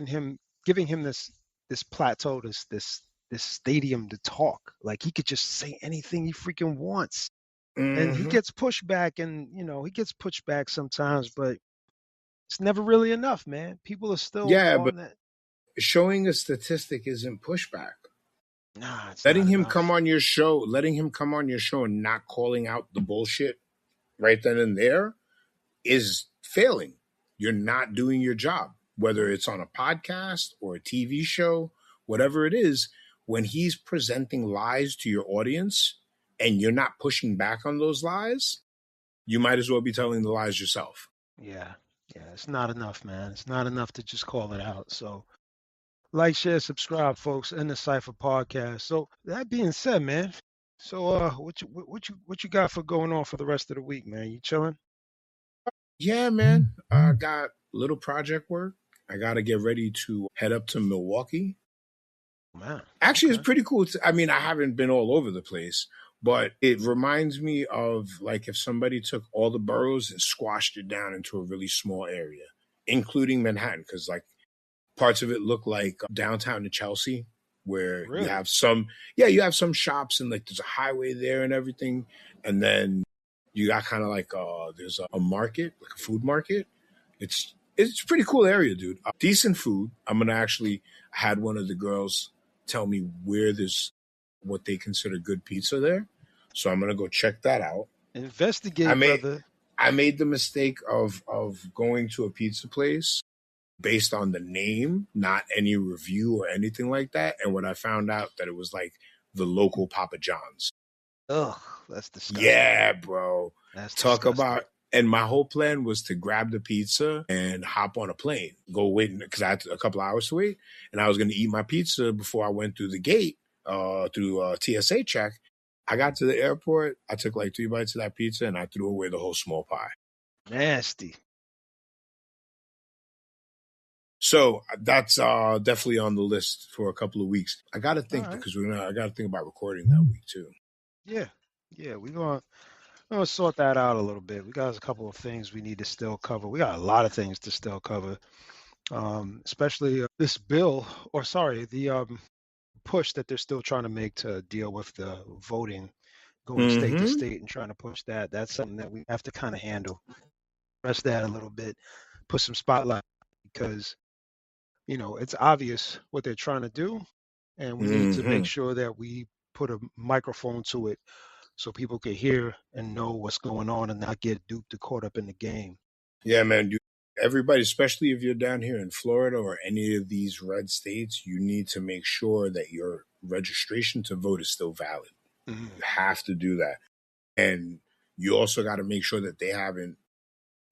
him this plateau, this stadium to talk, like he could just say anything he freaking wants. And he gets pushed back, and he gets pushed back sometimes, but it's never really enough, man. People are still But on that. Showing a statistic isn't pushback. Nah, it's letting not him enough. come on your show, and not calling out the bullshit right then and there is failing. You're not doing your job, whether it's on a podcast or a TV show, whatever it is. When he's presenting lies to your audience and you're not pushing back on those lies, you might as well be telling the lies yourself. Yeah, it's not enough, man. It's not enough to just call it out. So like, share, subscribe, folks, in the Cypher podcast. So that being said, man, so what you got for going on for the rest of the week, man? You chilling? Yeah, man. I got little project work. I got to get ready to head up to Milwaukee. Man, actually, okay. It's pretty cool. I mean, I haven't been all over the place, but it reminds me of like if somebody took all the boroughs and squashed it down into a really small area, including Manhattan, because like parts of it look like downtown in Chelsea, where Really? you have some shops and like there's a highway there and everything, and then you got kind of like there's a market, like a food market. It's a pretty cool area, dude. Decent food. I'm gonna actually I had one of the girls tell me where there's what they consider good pizza there, so I'm gonna go check that out. Investigate, brother. I made the mistake of going to a pizza place based on the name, not any review or anything like that. And when I found out that it was like the local Papa John's. Ugh, that's disgusting. Yeah, bro. That's Talk disgusting. about. And my whole plan was to grab the pizza and hop on a plane, go wait, because I had a couple hours to wait. And I was going to eat my pizza before I went through the gate, through TSA check. I got to the airport. I took like 3 bites of that pizza and I threw away the whole small pie. Nasty. So that's definitely on the list for a couple of weeks. I got to think because I got to think about recording that week too. Yeah, we're gonna sort that out a little bit. We got a couple of things we need to still cover. We got a lot of things to still cover, especially this bill, or sorry, the push that they're still trying to make to deal with the voting, going state to state and trying to push that. That's something that we have to kind of handle. Press that a little bit, put some spotlight, because it's obvious what they're trying to do, and we need to make sure that we put a microphone to it so people can hear and know what's going on and not get duped or caught up in the game. Yeah, man. Everybody, especially if you're down here in Florida or any of these red states, you need to make sure that your registration to vote is still valid. You have to do that. And you also got to make sure that they haven't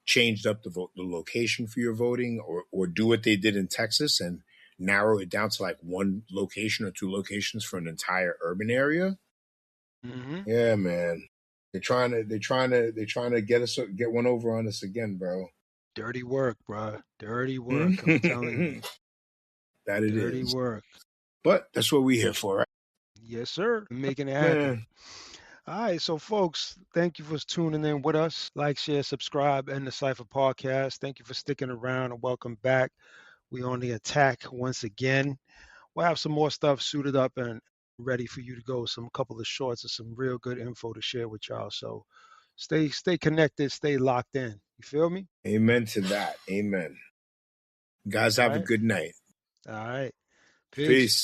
changed up the location for your voting, or do what they did in Texas and narrow it down to like one location or 2 locations for an entire urban area. Yeah, man. They're trying to get one over on us again, bro. Dirty work, bro. Dirty work. I'm telling you. That it Dirty is. work. But that's what we're here for, right? Yes, sir. Making it happen. All right, so folks, thank you for tuning in with us. Like, share, subscribe, and the Cypher podcast. Thank you for sticking around and welcome back. We on the attack once again. We'll have some more stuff suited up and ready for you to go. Some couple of shorts and some real good info to share with y'all. So stay connected, stay locked in. You feel me? Amen to that. Amen. Guys, have a good night. All right. Peace.